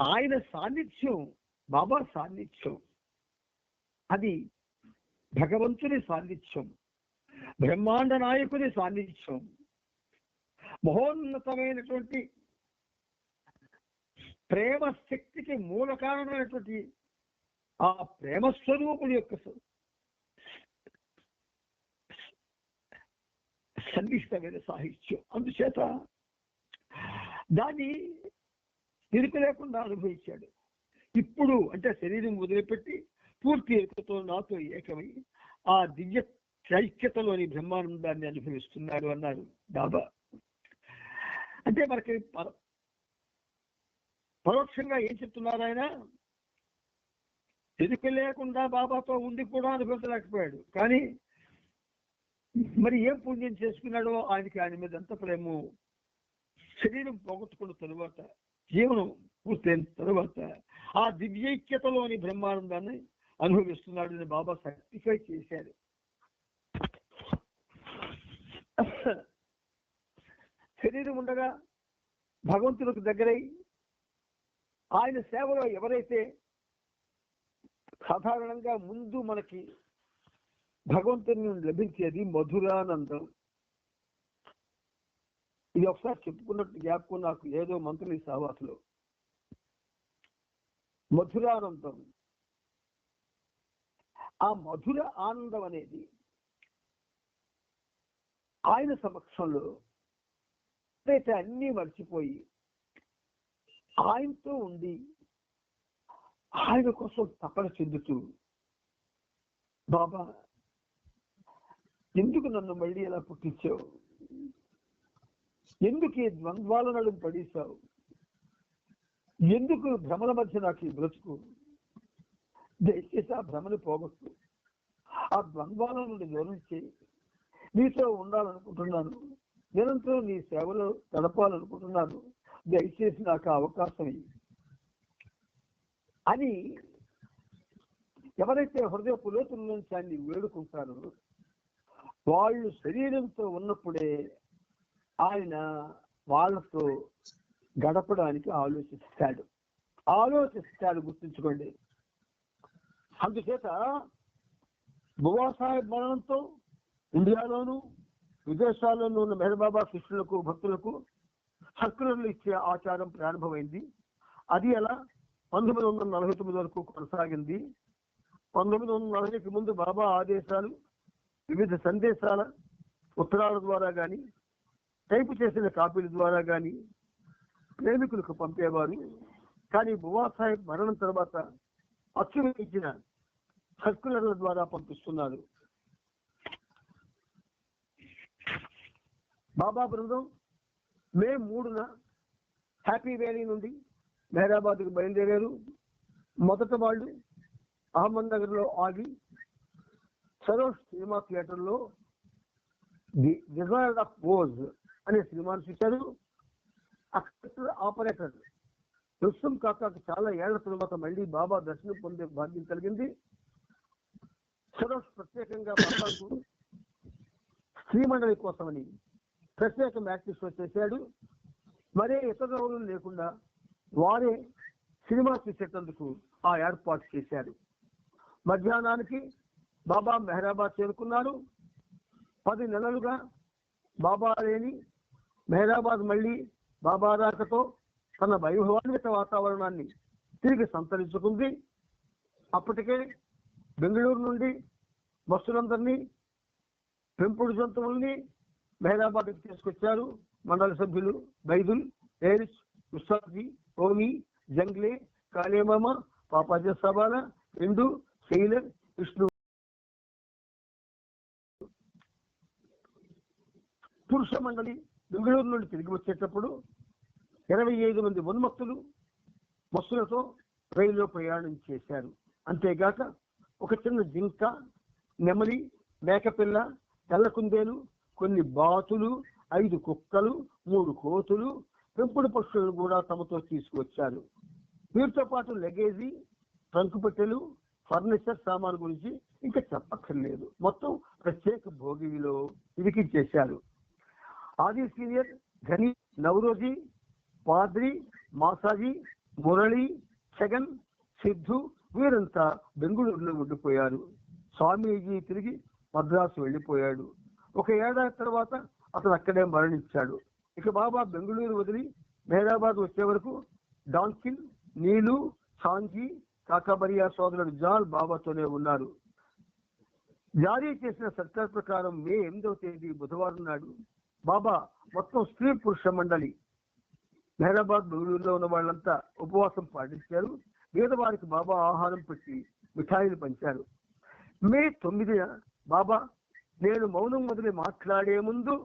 ఆయన సాన్నిధ్యం, బాబా సాన్నిధ్యం, అది భగవంతుని సాన్నిధ్యం, బ్రహ్మాండ నాయకుని సాన్నిధ్యం, మహోన్నతమైనటువంటి ప్రేమ శక్తికి మూల కారణమైనటువంటి ఆ ప్రేమ స్వరూపుడి యొక్క సన్నిహితమైన సాహిత్యం. అందుచేత దాన్ని ఎరుక లేకుండా అనుభవించాడు. ఇప్పుడు అంటే శరీరం వదిలిపెట్టి పూర్తి ఎరుకతో నాతో ఏకమై ఆ దివ్య చైక్యతలోని బ్రహ్మానందాన్ని అనుభవిస్తున్నాడు అన్నారు బాబా. అంటే మనకి పరోక్షంగా ఏం చెప్తున్నారు ఆయన? ఎరుక లేకుండా బాబాతో ఉండి కూడా అనుభవించలేకపోయాడు. కానీ మరి ఏం పుణ్యం చేసుకున్నాడో ఆయన మీద ఎంత ప్రేమో. శరీరం పోగొట్టుకున్న తరువాత, జీవనం పూర్తయిన తరువాత ఆ దివ్యైక్యతలోని బ్రహ్మానందాన్ని అనుభవిస్తున్నాడని బాబా సర్టిఫై చేశాడు. శరీరం ఉండగా భగవంతునికి దగ్గరై ఆయన సేవలో ఎవరైతే సాధారణంగా ముందు మనకి భగవంతుని లభించేది మధురానందం. ఇది ఒకసారి చెప్పుకున్నట్టు జ్ఞాపకం నాకు ఏదో మంత్రుల సహవాసులో. మధురానందం, ఆ మధుర ఆనందం అనేది ఆయన సమక్షంలో అయితే అన్నీ మర్చిపోయి ఆయనతో ఉండి ఆయన కోసం తపన చెందుతూ, బాబా ఎందుకు నన్ను మళ్ళీ ఎలా పుట్టించావు, ఎందుకు ఈ ద్వంద్వాల నడుము పడేశావు, ఎందుకు భ్రమల మధ్య నాకు ఈ బ్రతుకు, దయచేసి ఆ భ్రమను పోగొట్టు, ఆ ద్వంద్వాల నుండి దూరం చేయి, నీతో ఉండాలనుకుంటున్నాను, నిరంతరం నీ సేవలో గడపాలనుకుంటున్నాను, దయచేసి నాకు అవకాశం ఇవ్వు అని ఎవరైతే హృదయ పులోతుల నుంచి ఆయన్ని వేడుకుంటారో వాళ్ళు శరీరంతో ఉన్నప్పుడే ఆయన వాళ్ళతో గడపడానికి ఆలోచిస్తాడు. గుర్తుంచుకోండి. అందుచేత బువా సాహెబ్ మరణంతో ఇండియాలోను విదేశాల్లోనూ ఉన్న మెహర్ బాబా శిష్యులకు భక్తులకు సర్కులర్లు ఇచ్చే ఆచారం ప్రారంభమైంది. అది అలా 1949 వరకు కొనసాగింది. 1940కి ముందు బాబా ఆదేశాలు వివిధ సందేశాల ఉత్తరాల ద్వారా కానీ, టైపు చేసిన కాపీల ద్వారా కానీ ప్రేమికులకు పంపేవారు. కానీ బువా సాహెబ్ మరణం తర్వాత అచ్చువేయించిన సర్కులర్ల ద్వారా పంపిస్తున్నారు. బాబా బృందం మే 3న హ్యాపీ వ్యాలీ నుండి మెహరాబాద్కు బయలుదేరారు. మొదట వాళ్ళు అహ్మద్ నగర్లో ఆగి సరోజ్ సినిమా థియేటర్లో ది డిజైర్ ఆఫ్ ఓజ్ అనే సినిమాను చూశారు. అక్కడ ఆపరేటర్ రుస్తుం కాకాకు చాలా ఏళ్ల తర్వాత మళ్ళీ బాబా దర్శనం పొందే భాగ్యం కలిగింది. సరోజ్ ప్రత్యేకంగా బాబాకు శ్రీమండలి కోసమని ప్రత్యేక మ్యాట్రిక్స్ షో చేశాడు. మరే ఇతర రోజులు లేకుండా వారే సినిమా చూసేటందుకు ఆ ఏర్పాటు చేశారు. మధ్యాహ్నానికి బాబా మెహరాబాద్ చేరుకున్నారు. 10 నెలలుగా బాబా లేని మెహరాబాద్ మళ్ళీ బాబా రాకతో తన వైభవాన్విత వాతావరణాన్ని తిరిగి సంతరించుకుంది. అప్పటికే బెంగళూరు నుండి బస్సులందరినీ, పెంపుడు జంతువుల్ని మెహరాబాద్కి తీసుకొచ్చారు. మండలి సభ్యులు బైదుల్, ఏరిస్, ఉస్తాద్జీ, ఓమి, జంగ్లే, కాళేమామ, పాపాజీ సబాలా, ఇండు, శైలర్, విష్ణు. పురుష మండలి బెంగళూరు నుండి తిరిగి వచ్చేటప్పుడు 25 మంది ఉన్మత్తులు బస్సులతో రైల్లో ప్రయాణం చేశారు. అంతేగాక ఒక చిన్న జింక, నెమలి, మేకపిల్ల, తెల్ల కుందేలు, కొన్ని బాతులు, 5 కుక్కలు, 3 కోతులు, పెంపుడు పక్షులను కూడా తమతో తీసుకువచ్చారు. వీటితో పాటు లగేజీ, ట్రంక్ పెట్టెలు, ఫర్నిచర్ సామాను గురించి ఇంకా చెప్పక్కర్లేదు. మొత్తం ప్రత్యేక భోగిలో ఇరికించేశారు. ఆది సీనియర్, ఘని, నవరోజీ, పాద్రి, మాసాజీ, మురళి, జగన్, సిద్ధు వీరంతా బెంగళూరులో ఉండిపోయారు. స్వామీజీ తిరిగి మద్రాసు వెళ్ళిపోయాడు. 1 ఏడాది తర్వాత అతను అక్కడే మరణించాడు. ఇక బాబా బెంగళూరు వదిలి మెహరాబాద్ వచ్చే వరకు డాన్కిన్, నీలు, సాంజీ, కాకాబరియా సోదరుడు జాల్ బాబాతోనే ఉన్నారు. జారీ చేసిన సర్కార్ ప్రకారం మే 8వ తేదీ బుధవారం నాడు బాబా మొత్తం స్త్రీ పురుష మండలి మెహరాబాద్ బెంగళూరులో ఉన్న వాళ్ళంతా ఉపవాసం పాటించారు. పేదవారికి బాబా ఆహారం పెట్టి మిఠాయిలు పంచారు. మే 9న బాబా నేను మౌనం వదిలి మాట్లాడే ముందు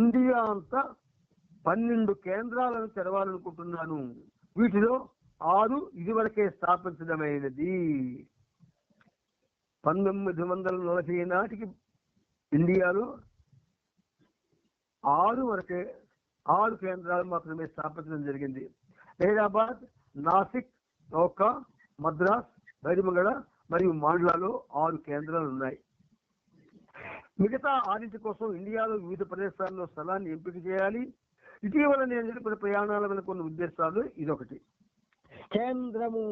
ఇండియా అంతా 12 కేంద్రాలను తెరవాలనుకుంటున్నాను. వీటిలో 6 ఇదివరకే స్థాపించడమైనది. 1940 నాటికి ఇండియాలో 6 కేంద్రాలు మాత్రమే స్థాపించడం జరిగింది. హైదరాబాద్, నాసిక్, నౌకా, మద్రాస్, బైరిమంగళ మరియు మాండ్లాలో 6 కేంద్రాలు ఉన్నాయి. మిగతా 6 కోసం ఇండియాలో వివిధ ప్రదేశాల్లో స్థలాన్ని ఎంపిక చేయాలి. ఇటీవల నేను జరిపిన ప్రయాణాల వెనుక కొన్ని ఉద్దేశాలు ఇదొకటి. కేంద్రము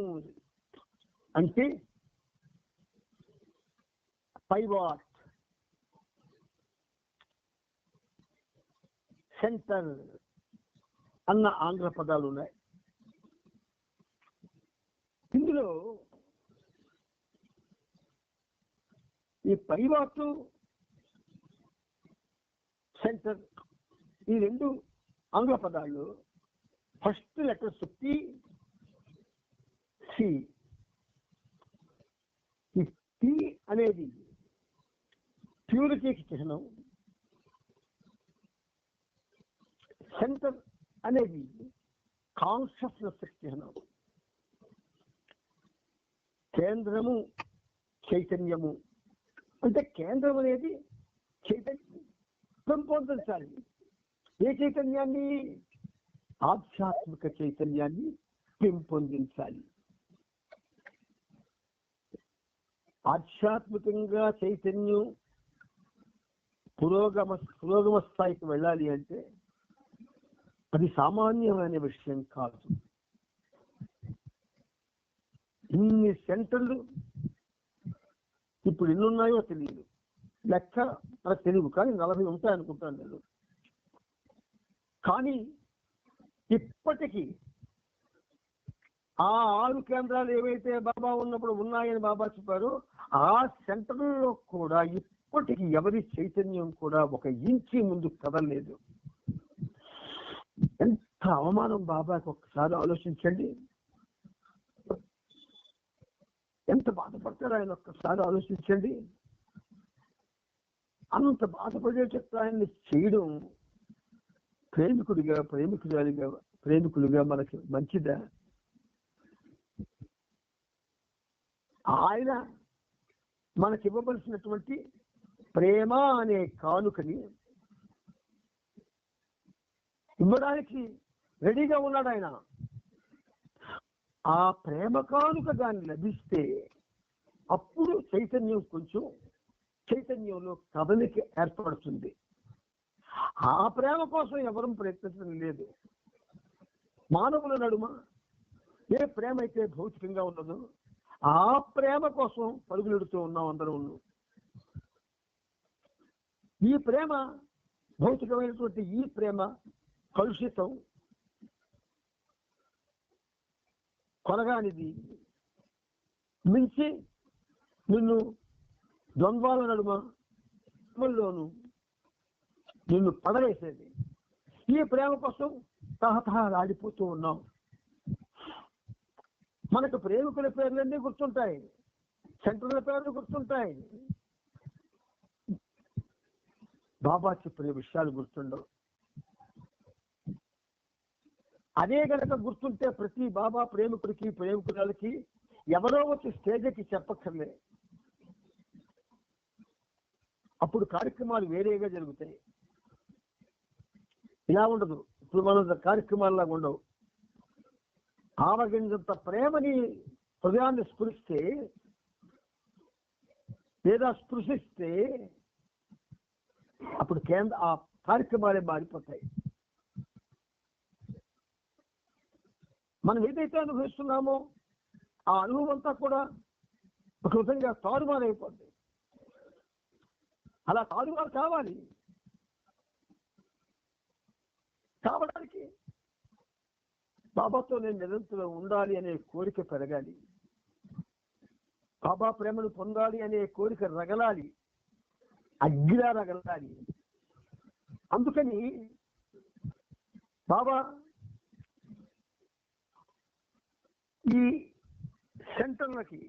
అంటే పైవాట్, సెంటర్ అన్న ఆంగ్ల పదాలు ఉన్నాయి. ఇందులో ఈ పైవాట్, సెంటర్ ఈ 2 ఆంగ్ల పదాలు ఫస్ట్ లెటర్స్ పి, సి. ఈ పి అనేది ప్యూరిటీకి చిహ్నం, సెంటర్ అనేది కాన్షియస్నెస్ చిహ్నం. కేంద్రము చైతన్యము అంటే కేంద్రం అనేది చైతన్యం పెంపొందించాలి. ఏ చైతన్యాన్ని? ఆధ్యాత్మిక చైతన్యాన్ని పెంపొందించాలి. ఆధ్యాత్మికంగా చైతన్యం పురోగమ స్థాయికి వెళ్ళాలి అంటే అది సామాన్యమైన విషయం కాదు. ఇన్ని సెంటర్లు ఇప్పుడు ఎన్నున్నాయో తెలియదు. లెక్క మనకు తెలియదు, కానీ 40 ఉంటాయనుకుంటాను నేను. కానీ ఇప్పటికీ ఆ 6 కేంద్రాలు ఏవైతే బాబా ఉన్నప్పుడు ఉన్నాయని బాబా చెప్పారో ఆ సెంటర్లో కూడా ఇప్పటికీ ఎవరి చైతన్యం కూడా 1 ఇంచి ముందు కదలలేదు. ఎంత అవమానం బాబాకి ఒక్కసారి ఆలోచించండి. ఎంత బాధపడతారో ఆయన ఒక్కసారి ఆలోచించండి. అంత బాధపడేటట్టు ఆయన్ని చేయడం ప్రేమికులుగా మనకి మంచిదా? ఆయన మనకి ఇవ్వవలసినటువంటి ప్రేమ అనే కానుకని ఇవ్వడానికి రెడీగా ఉన్నాడు ఆయన. ఆ ప్రేమ కానుక దాన్ని లభిస్తే అప్పుడు చైతన్యంలో కదలిక ఏర్పడుతుంది. ఆ ప్రేమ కోసం ఎవరూ ప్రయత్నించడం లేదు. మానవుల నడుమ ఏ ప్రేమ అయితే భౌతికంగా ఉన్నదో ఆ ప్రేమ కోసం పరుగులెడుతూ ఉన్నాం అందరం. ఈ ప్రేమ భౌతికమైనటువంటి ఈ ప్రేమ కలుషితం, కొనగానిది, మించి నిన్ను ద్వంద్వాల నడుమలోను నిన్ను పడవేసేది. ఈ ప్రేమ కోసం తహతహలాడిపోతూ ఉన్నాం. మనకు ప్రేమికుల పేర్లన్నీ గుర్తుంటాయి, సెంటర్ల పేర్లు గుర్తుంటాయి, బాబా చెప్పిన విషయాలు గుర్తుండవు. అదే గనక గుర్తుంటే ప్రతి బాబా ప్రేమికురాలకి ఎవరో వచ్చి స్టేజ్కి చెప్పక్కర్లే. అప్పుడు కార్యక్రమాలు వేరేగా జరుగుతాయి. ఇలా ఉండదు. ఇప్పుడు మన కార్యక్రమాల్లాగా ఉండవు. ఆవగింజంత ప్రేమని హృదయాన్ని స్పృశిస్తే లేదా స్పృశిస్తే అప్పుడు ఆ కార్యక్రమాలే మారిపోతాయి. మనం ఏదైతే అనుభవిస్తున్నామో ఆ అనుభవం అంతా కూడా ఒక విధంగా తారుమారైపోద్ది. అలా తారుమారు కావడానికి బాబాతో నేను నిరంతరం ఉండాలి అనే కోరిక పెరగాలి. బాబా ప్రేమను పొందాలి అనే కోరిక రగలాలి, అగ్గిలా రగలాలి. అందుకని బాబా ఈ సెంటర్లకి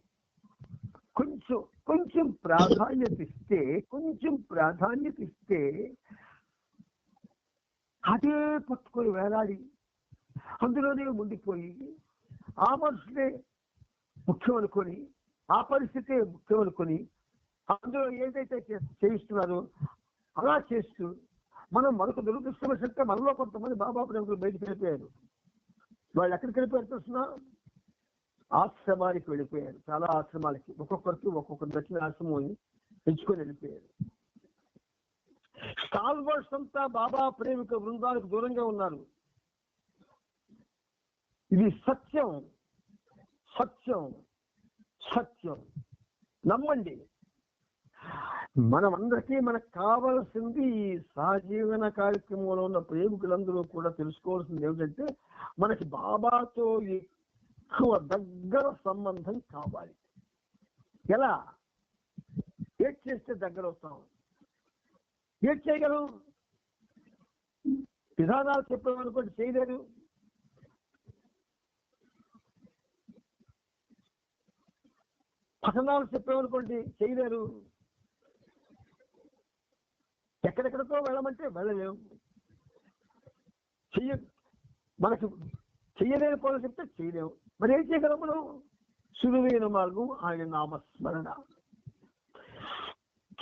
కొంచెం ప్రాధాన్యత ఇస్తే అదే పట్టుకొని వేలాడి అందులోనే ఉండిపోయి ఆ మనుషులే ముఖ్యం అనుకొని, ఆ పరిస్థితే ముఖ్యం అనుకొని అందులో ఏదైతే చేయిస్తున్నారో అలా చేస్తూ మనకు దురదృష్టమైతే మనలో కొంతమంది బాబా ప్రేమికులు బయటకు వెళ్ళిపోయారు. వాళ్ళు ఎక్కడికి వెళ్ళిపోయారు తెలుసునా? ఆశ్రమానికి వెళ్ళిపోయారు. చాలా ఆశ్రమాలకి ఒక్కొక్కరికి ఒక్కొక్క దక్షిణ ఆశ్రమం ఎంచుకొని వెళ్ళిపోయారు. స్టాల్వర్డ్స్ అంతా బాబా ప్రేమిక బృందానికి దూరంగా ఉన్నారు. ఇది సత్యం, నమ్మండి. మనమందరికీ మనకు కావాల్సింది ఈ సహజీవన కార్యక్రమంలో ఉన్న ప్రేమికులందరూ కూడా తెలుసుకోవాల్సింది ఏమిటంటే మనకి బాబాతో ఎక్కువ దగ్గర సంబంధం కావాలి. ఎలా? ఏడ్ చేస్తే దగ్గర అవుతాం. ఏడ్ చేయగలం. విధానాలు చెప్పామనుకోండి చేయలేరు. పఠనాలు చెప్పామనుకోండి చేయలేరు. ఎక్కడెక్కడికో వెళ్ళమంటే వెళ్ళలేము. మనకు చెయ్యలేని పనులు చెప్తే చేయలేము. మరి ఏం చేయగలం మనం? సులువైన మార్గం ఆయన నామస్మరణ.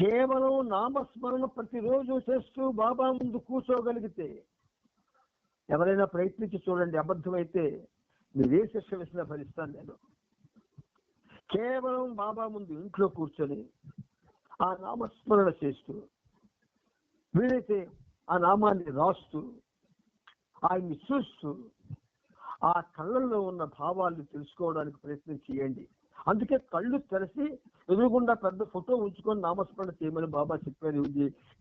కేవలం నామస్మరణ ప్రతిరోజు చేస్తూ బాబా ముందు కూర్చోగలిగితే, ఎవరైనా ప్రయత్నించి చూడండి, అబద్ధమైతే మీరే శిక్ష వేసినా ఫలిస్తాను నేను. కేవలం బాబా ముందు ఇంట్లో కూర్చొని ఆ నామస్మరణ చేస్తూ, వీలైతే ఆ నామాన్ని రాస్తూ, ఆయన్ని చూస్తూ ఆ కళ్ళల్లో ఉన్న భావాలను తెలుసుకోవడానికి ప్రయత్నం చేయండి. అందుకే కళ్ళు తెరిచి ఎదురుగుండా పెద్ద ఫోటో ఉంచుకొని నామస్మరణ చేయమని బాబా చెప్పారు.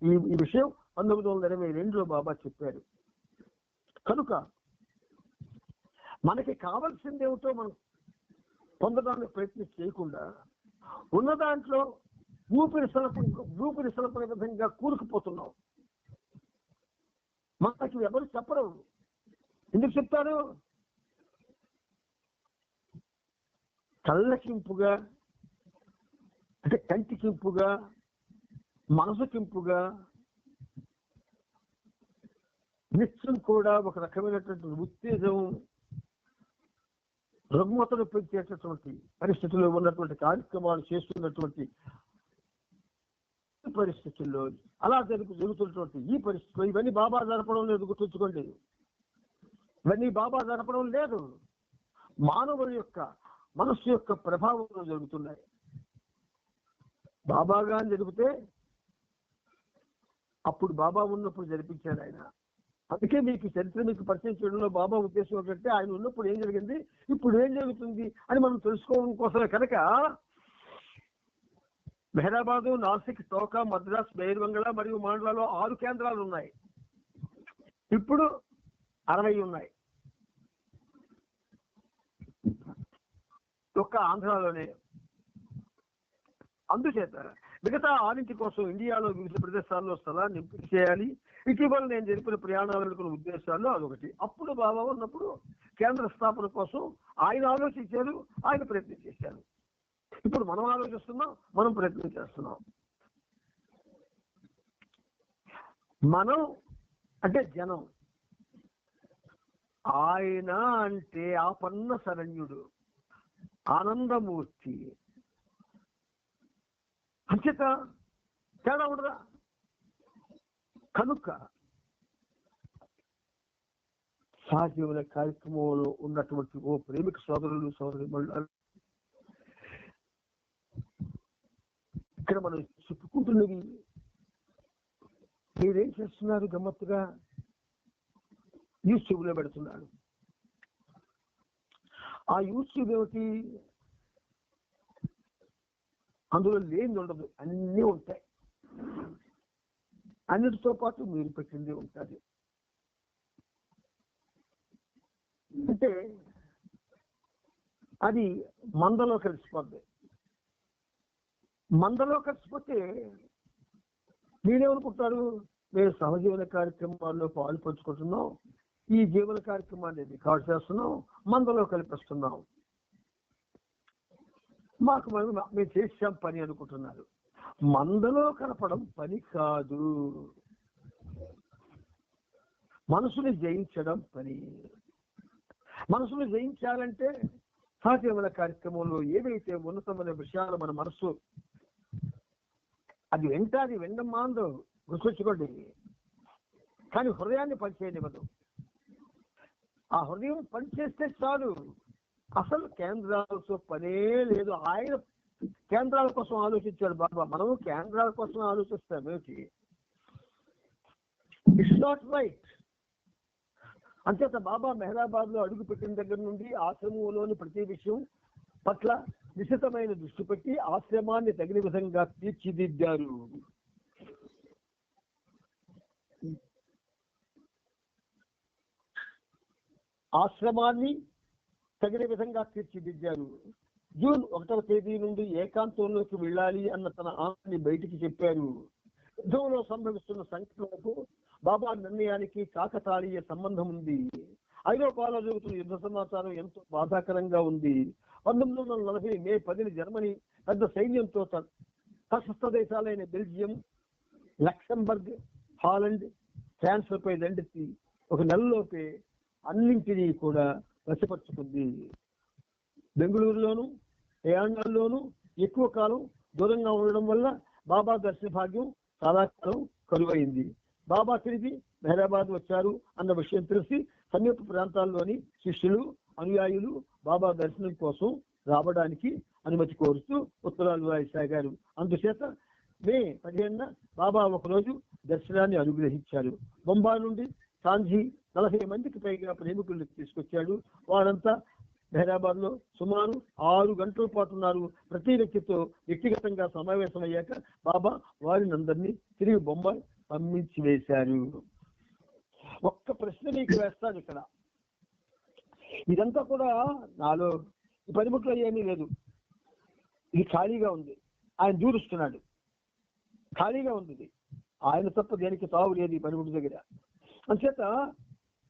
ఈ విషయం 1922లో బాబా చెప్పారు. కనుక మనకి కావాల్సింది ఏమిటో మనం పొందడానికి ప్రయత్నం చేయకుండా ఉన్న దాంట్లో ఊపిరి సలపని విధంగా కూరుకుపోతున్నాం. మనకి ఎవరు చెప్పరు. ఎందుకు చెప్తారు? కళ్ళకింపుగా, అంటే కంటికింపుగా, మనసుకింపుగా, నిత్యం కూడా ఒక రకమైనటువంటి ఉత్తేజం, రుగ్మతను పెంచేటటువంటి పరిస్థితుల్లో ఉన్నటువంటి కార్యక్రమాలు చేస్తున్నటువంటి పరిస్థితుల్లో అలా జరుగుతున్నటువంటి ఈ పరిస్థితుల్లో ఇవన్నీ బాబా జరపడం లేదు. గుర్తుంచుకోండి, ఇవన్నీ బాబా జరపడం లేదు. మానవుడి యొక్క మనస్సు యొక్క ప్రభావంలో జరుగుతున్నాయి. బాబాగా జరిగితే అప్పుడు బాబా ఉన్నప్పుడు జరిపించారు ఆయన. అందుకే మీకు చరిత్ర మీకు పరిచయం చేయడంలో బాబా ఉద్దేశం ఏంటంటే ఆయన ఉన్నప్పుడు ఏం జరిగింది, ఇప్పుడు ఏం జరుగుతుంది అని మనం తెలుసుకోవడం కోసమే. కనుక మెహరాబాదు, నాసిక్, టోకా, మద్రాస్, బైర్బంగ్లా మరియు మాండ్లాలో 6 కేంద్రాలు ఉన్నాయి. ఇప్పుడు 60 ఉన్నాయి. ఒక్క ఆంధ్రాలోనే. అందుచేత మిగతా 6 కోసం ఇండియాలో వివిధ ప్రదేశాల్లో స్థలాన్ని ఎంపిక చేయాలి. ఇటీవల నేను జరిపిన ప్రయాణాలను ఉద్దేశాల్లో అదొకటి. అప్పుడు బాబా ఉన్నప్పుడు కేంద్ర స్థాపన కోసం ఆయన ఆలోచించారు, ఆయన ప్రయత్నం చేశారు. ఇప్పుడు మనం ఆలోచిస్తున్నాం, మనం ప్రయత్నం చేస్తున్నాం. మనం అంటే జనం, ఆయన అంటే ఆపన్న శరణ్యుడు, ఆనందమూర్తి. అంచేత తేడా ఉండదా? కనుక సహజీవన కార్యక్రమంలో ఉన్నటువంటి ఓ ప్రేమిక సోదరులు సోదరిమణులు, ఇక్కడ మనం చెప్పుకుంటున్నవి మీరేం చేస్తున్నారు? గమ్మత్తుగా యూట్యూబ్లో పెడుతున్నారు. ఆ యూట్యూబ్ ఏమిటి? అందులో లేని ఉండదు, అన్నీ ఉంటాయి. అన్నిటితో పాటు మీరు పెట్టింది ఉంటుంది. అంటే అది మందలో కలిసిపోద్ది. మందలో కలిసిపోతే మీరేమనుకుంటారు? మేము సహజీవన కార్యక్రమాల్లో పాలు పంచుకుంటున్నాం, ఈ జీవన కార్యక్రమాన్ని రికార్డ్ చేస్తున్నాం, మందలో కల్పిస్తున్నాం, మాకు మేము చేసాం పని అనుకుంటున్నారు. మందలో కలపడం పని కాదు, మనసుని జయించడం పని. మనసుని జయించాలంటే సహజీవన కార్యక్రమంలో ఏవైతే ఉన్నతమైన విషయాలు మన మనసు అది వెంటాది వెండం మాందో గుర్తొచ్చుకోండి. కానీ హృదయాన్ని పనిచేయనివ్వదు. ఆ హృదయం పనిచేస్తే చాలు, అసలు కేంద్రాలతో పనే లేదు. ఆయన కేంద్రాల కోసం ఆలోచించాడు బాబా, మనము కేంద్రాల కోసం ఆలోచిస్తాం ఏమిటి? It's not right. అంచేత బాబా మెహరాబాద్ లో అడుగు పెట్టిన దగ్గర నుండి ఆశ్రమంలోని ప్రతి విషయం పట్ల నిశ్చితమైన దృష్టి పెట్టి ఆశ్రమాన్ని తగిన విధంగా తీర్చిదిద్దారు. ఆశ్రమాన్ని తగిన విధంగా తీర్చిదిద్దారు. జూన్ 1వ తేదీ నుండి ఏకాంతంలోకి వెళ్ళాలి అన్న తన ఆశని బయటికి చెప్పారు. యుద్ధంలో సంభవిస్తున్న సంఘటనలకు బాబా నిర్ణయానికి కాకతాళీయ సంబంధం ఉంది. ఐరోపాలో జరుగుతున్న యుద్ధ సమాచారం ఎంతో బాధాకరంగా ఉంది. 1940 మే 10 జర్మనీ పెద్ద సైన్యంతో సశస్త్ర దేశాలైన బెల్జియం, లక్సెంబర్గ్, హాలండ్, ఫ్రాన్స్ లపై దండెత్తి 1 నెలలోపే అన్నింటినీ కూడా వశపరుచుకుంది. బెంగళూరులోను ప్రయాణాల్లోనూ ఎక్కువ కాలం దూరంగా ఉండడం వల్ల బాబా దర్శన భాగ్యం చాలా కాలం కరువైంది. బాబా తిరిగి మెహరాబాద్ వచ్చారు అన్న విషయం తెలిసి సమీప ప్రాంతాల్లోని శిష్యులు, అనుయాయులు బాబా దర్శనం కోసం రావడానికి అనుమతి కోరుతూ ఉత్తరాలు రాయసాగారు. అందుచేత మే 15న బాబా ఒకరోజు దర్శనాన్ని అనుగ్రహించారు. బొంబాయి నుండి సాంజీ 40 మందికి పైగా ప్రేమికులను తీసుకొచ్చాడు. వారంతా హైదరాబాద్ లో సుమారు 6 గంటల పాటు ఉన్నారు. ప్రతి వ్యక్తితో వ్యక్తిగతంగా సమావేశం అయ్యాక బాబా వారిని అందరినీ తిరిగి బొంబాయి పంపించి వేశారు. ఒక్క ప్రశ్న మీకు వేస్తాను ఇక్కడ. ఇదంతా కూడా నాలో ఈ పనిముట్లో ఏమీ లేదు, ఇది ఖాళీగా ఉంది. ఆయన దూరుస్తున్నాడు, ఖాళీగా ఉంది ఇది. ఆయన తప్ప దేనికి తావు లేదు ఈ పనిముట్టు దగ్గర. అంచేత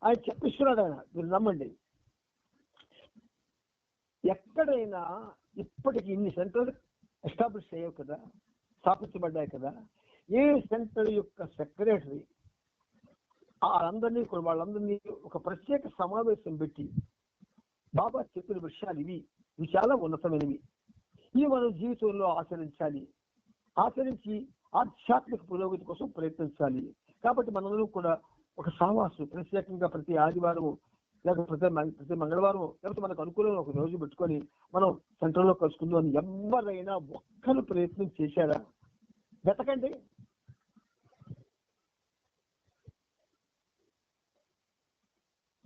ఆయన చెప్పిస్తున్నాడు. ఆయన మీరు నమ్మండి, ఎక్కడైనా ఇప్పటికి ఇన్ని సెంటర్ ఎస్టాబ్లిష్ అయ్యావు కదా, స్థాపించబడ్డాయి కదా, ఏ సెంటర్ యొక్క సెక్రటరీ వాళ్ళందరినీ ఒక ప్రత్యేక సమావేశం పెట్టి బాబా చెప్పిన విషయాలు ఇవి చాలా ఉన్నతమైనవి, ఇవి మనం జీవితంలో ఆచరించి ఆధ్యాత్మిక పురోగతి కోసం ప్రయత్నించాలి. కాబట్టి మనందరం కూడా ఒక సహవాసు ప్రత్యేకంగా ప్రతి ఆదివారం లేకపోతే ప్రతి మంగళవారం లేకపోతే మనకు అనుకూలంగా ఒక రోజు పెట్టుకొని మనం సెంటర్లో కలుసుకుందాం అని ఎవరైనా ఒక్కరు ప్రయత్నం చేశారా? వెతకండి.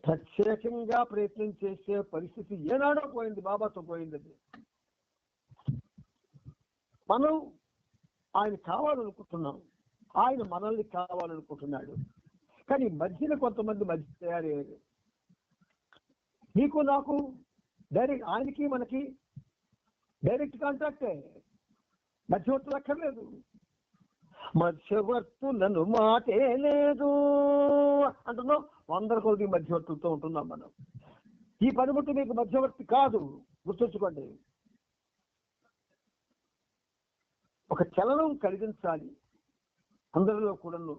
ప్రత్యేకంగా ప్రయత్నం చేసే పరిస్థితి ఏనాడో పోయింది, బాబాతో పోయింది. అది మనం ఆయన కావాలనుకుంటున్నాం, ఆయన మనల్ని కావాలనుకుంటున్నాడు. కానీ మధ్యన కొంతమంది మధ్య తయారయ్యారు. నీకు నాకు డైరెక్ట్, ఆయనకి మనకి డైరెక్ట్ కాంటాక్టే, మధ్యవర్తులు అక్కర్లేదు. మధ్యవర్తులను మాటే లేదు అంటున్నాం. 100 కోటి మధ్యవర్తులతో ఉంటున్నాం మనం. ఈ పనిముట్టు మీకు మధ్యవర్తి కాదు, గుర్తుంచుకోండి. ఒక చలనం కలిగించాలి అందరిలో కూడాను.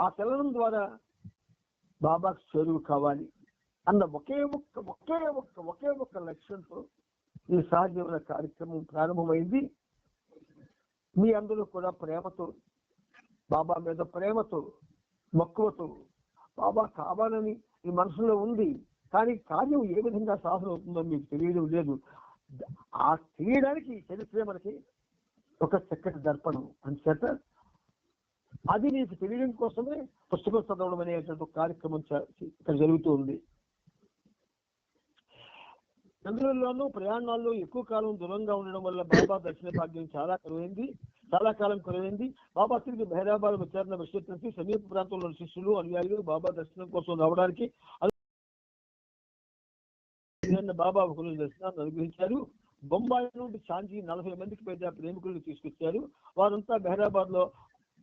ఆ చలనం ద్వారా బాబాకు చేరువు కావాలి అన్న ఒకే ఒక్క లక్ష్యంతో ఈ సహజీవన కార్యక్రమం ప్రారంభమైంది. మీ అందరూ కూడా ప్రేమతో, బాబా మీద ప్రేమతో, మక్కువతో, బాబా కావాలని ఈ మనసులో ఉంది. కానీ కార్యం ఏ విధంగా సాధన అవుతుందో మీకు తెలియడం లేదు. ఆ తెలియడానికి చరిత్రే మనకి ఒక చక్కటి దర్పణం. అంచేత అది నీకు తెలియడం కోసమే పుస్తకం చదవడం అనేటువంటి కార్యక్రమం ఇక్కడ జరుగుతూ ఉంది. చంద్రుల్లోనూ ప్రయాణాల్లో ఎక్కువ కాలం దూరంగా ఉండడం వల్ల బాబా దర్శన భాగ్యం చాలా కాలం కురైంది. బాబా తిరిగి హైదరాబాద్ విచారణ విషయం సమీప ప్రాంతంలో శిష్యులు అనుయాయులు బాబా దర్శనం కోసం రావడానికి బాబా ఒకరు దర్శనాన్ని అనుగ్రహించారు. బొంబాయి నుండి చాంజీ 40 మందికి పైగా ప్రేమికులను తీసుకొచ్చారు. వారంతా హైదరాబాద్ లో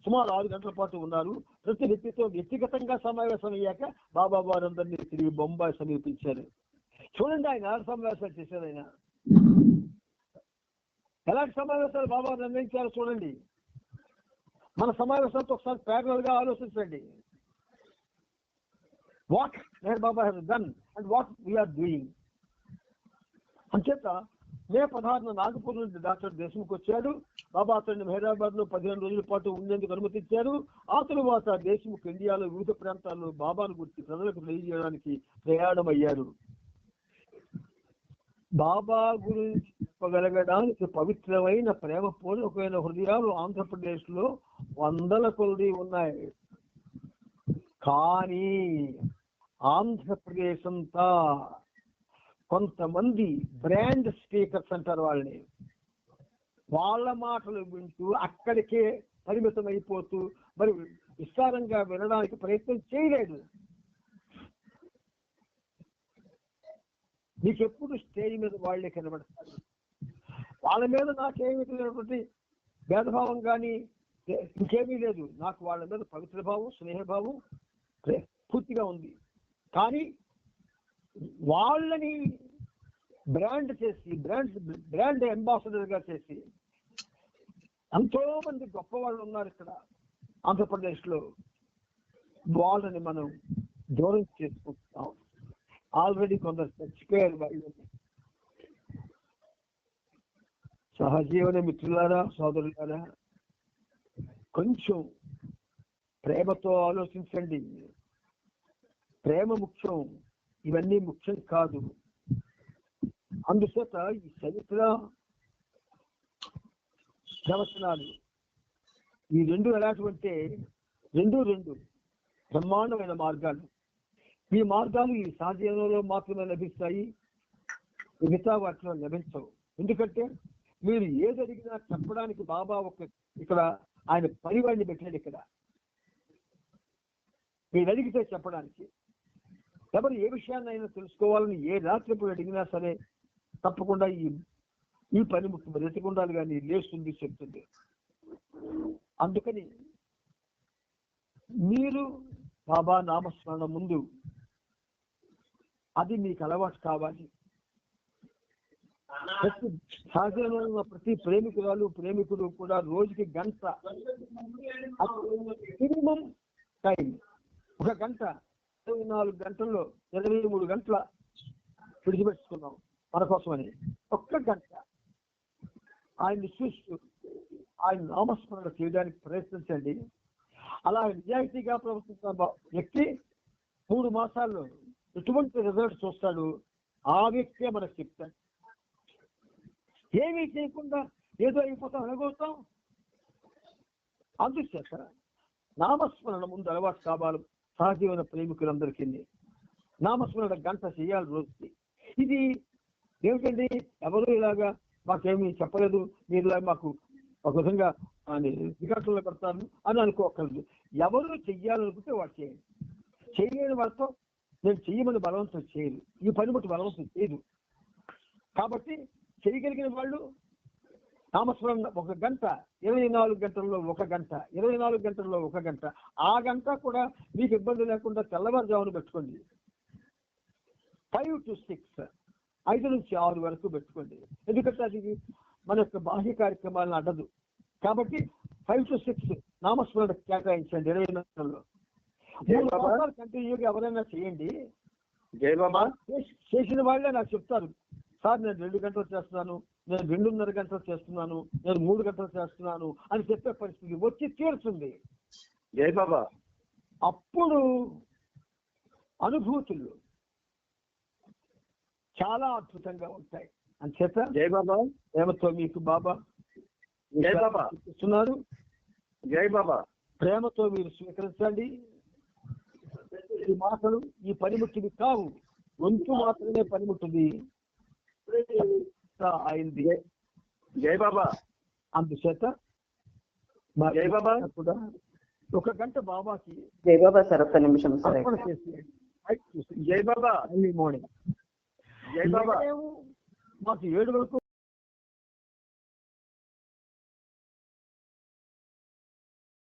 సుమారు 6 గంటల పాటు ఉన్నారు. ప్రతి వ్యక్తితో వ్యక్తిగతంగా సమావేశం అయ్యాక బాబా వారందరినీ తిరిగి బొంబాయి సమీపించారు. చూడండి, ఆయన సమావేశాలు చేశారు. ఆయన ఎలాంటి సమావేశాలు బాబా నిర్ణయించారో చూడండి. మన సమావేశాలతో ఒకసారి ప్యారలల్ గా ఆలోచించండి. What Baba has done and what we are doing. అంచేత మే 16న నాగపూర్ నుండి డాక్టర్ దేశ్ముఖ్ వచ్చాడు. బాబా అతన్ని హైదరాబాద్ లో 15 రోజుల పాటు ఉండేందుకు అనుమతించారు. ఆ తరువాత దేశ్ముఖ్ ఇండియాలో వివిధ ప్రాంతాల్లో బాబాను గురించి ప్రజలకు తెలియజేయడానికి ప్రయాణమయ్యారు. బాబా గురించి చెప్పగలగడానికి పవిత్రమైన ప్రేమపూర్వకమైన హృదయాలు ఆంధ్రప్రదేశ్ లో 100 కొలది ఉన్నాయి. కానీ ఆంధ్రప్రదేశ్ అంతా కొంతమంది బ్రాండ్ స్పీకర్స్ అంటారు వాళ్ళని, వాళ్ళ మాటలు వింటూ అక్కడికే పరిమితం అయిపోతూ మరి విస్తారంగా వినడానికి ప్రయత్నం చేయలేదు. నీకెప్పుడు స్టేజ్ మీద వాళ్ళే కనబడతారు. వాళ్ళ మీద నాకేమీ లేనటువంటి భేదభావం కానీ ఇంకేమీ లేదు. నాకు వాళ్ళ మీద పవిత్ర భావం, స్నేహభావం పూర్తిగా ఉంది. కానీ వాళ్ళని బ్రాండ్ చేసి బ్రాండ్ అంబాసిడర్ గా చేసి ఎంతో మంది గొప్ప వాళ్ళు ఉన్నారు ఇక్కడ ఆంధ్రప్రదేశ్ లో. వాళ్ళని మనం దూరం చేసుకుంటున్నాం. ఆల్రెడీ కొందరు చచ్చిపోయారు వాళ్ళు. సహజీవన మిత్రులారా, సోదరులారా, కొంచెం ప్రేమతో ఆలోచించండి. ప్రేమ ముఖ్యం, ఇవన్నీ ముఖ్యం కాదు. అందుచేత ఈ చరిత్ర ప్రవచనాలు ఈ రెండు ఎలాంటివంటే రెండు బ్రహ్మాండమైన మార్గాలు. ఈ మార్గాలు ఈ సహజీవనంలో మాత్రమే లభిస్తాయి. మిగతా వాటిలో లభించవు. ఎందుకంటే మీరు ఏది అడిగినా చెప్పడానికి బాబా ఇక్కడ ఆయన పరివాడిని పెట్టాడు. ఇక్కడ మీరు అడిగితే చెప్పడానికి, ఎవరు ఏ విషయాన్నైనా తెలుసుకోవాలని ఏ రాత్రిప్పుడు అడిగినా సరే తప్పకుండా ఈ పనిముట్టు బ్రతికుండాలి కానీ లేస్తుంది, చెప్తుంది. అందుకని మీరు బాబా నామస్మరణ ముందు అది మీకు అలవాటు కావాలి. సహజంగా ఉన్న ప్రతి ప్రేమికుడు కూడా రోజుకి గంట మినిమం టైం, 1 గంట, 24 గంటల్లో 23 గంటల విడిచిపెట్టుకున్నాం మన కోసమని. 1 గంట ఆయన్ని చూస్తూ ఆయన నామస్మరణ చేయడానికి ప్రయత్నించండి. అలా నిజాయితీగా ప్రవర్తిస్తున్న వ్యక్తి 3 మాసాల్లో ఎటువంటి రిజల్ట్ చూస్తాడు ఆ వ్యక్తే మనకు చెప్తాడు. ఏమీ చేయకుండా ఏదో అయిపోతాం అనగలుగుతాం. అందుచేత నామస్మరణ ముందు అలవాటు కావాలి సహజీవన ప్రేమికులందరికీ. నామస్మరణ గంట చేయాలి రోజుకి. ఇది ఏమిటండి, ఎవరు ఇలాగా మాకేమీ చెప్పలేదు, మీరు మాకు ఒక విధంగా రికార్డులో పెడతాను అని అనుకోకర్లేదు. ఎవరు చెయ్యాలనుకుంటే వాడు చేయండి. చేయలేని వాళ్ళతో నేను చెయ్యమని బలవంతం చేయదు, ఈ పనిముట్టు బలవంతం చేయదు. కాబట్టి చేయగలిగిన వాళ్ళు నామస్మరణ 1 గంట, 24 గంటల్లో 1 గంట, 24 గంటల్లో 1 గంట, ఆ గంట కూడా మీకు ఇబ్బంది లేకుండా తెల్లవారుజామున పెట్టుకోండి. 5 to 6, 5 నుంచి 6 వరకు పెట్టుకోండి. ఎందుకంటే అది మన యొక్క బాహ్య కార్యక్రమాలను అడ్డదు. కాబట్టి 5 to 6 నామస్మరణ కేటాయించండి 24 గంటల్లో. 3 మాసాలు కంటిన్యూగా ఎవరైనా చేయండి. చేసిన వాళ్ళే నాకు చెప్తారు, సార్ నేను 2 గంటలు చేస్తున్నాను, నేను 2.5 గంటలు చేస్తున్నాను, నేను 3 గంటలు చేస్తున్నాను అని చెప్పే పరిస్థితి వచ్చి తీరుతుంది. జై బాబా. అప్పుడు అనుభూతులు చాలా అద్భుతంగా ఉంటాయి. అని చెప్ప జై బాబా. ప్రేమతో మీకు బాబా జై బాబా ఇస్తున్నారు. జై బాబా. ప్రేమతో మీరు స్వీకరించండి. ఈ మాటలు ఈ పనిముట్టివి కావు, వంతు మాత్రమే పనిముట్టింది అయింది. జై బాబా. అందుచేత జై బాబా కూడా 1 గంట బాబాకి జై బాబా సార్, ఒక్క నిమిషం సార్. అర్పణ చేసి జై బాబా. ఎర్లీ మార్నింగ్ జై బాబా. మాకు 7 వరకు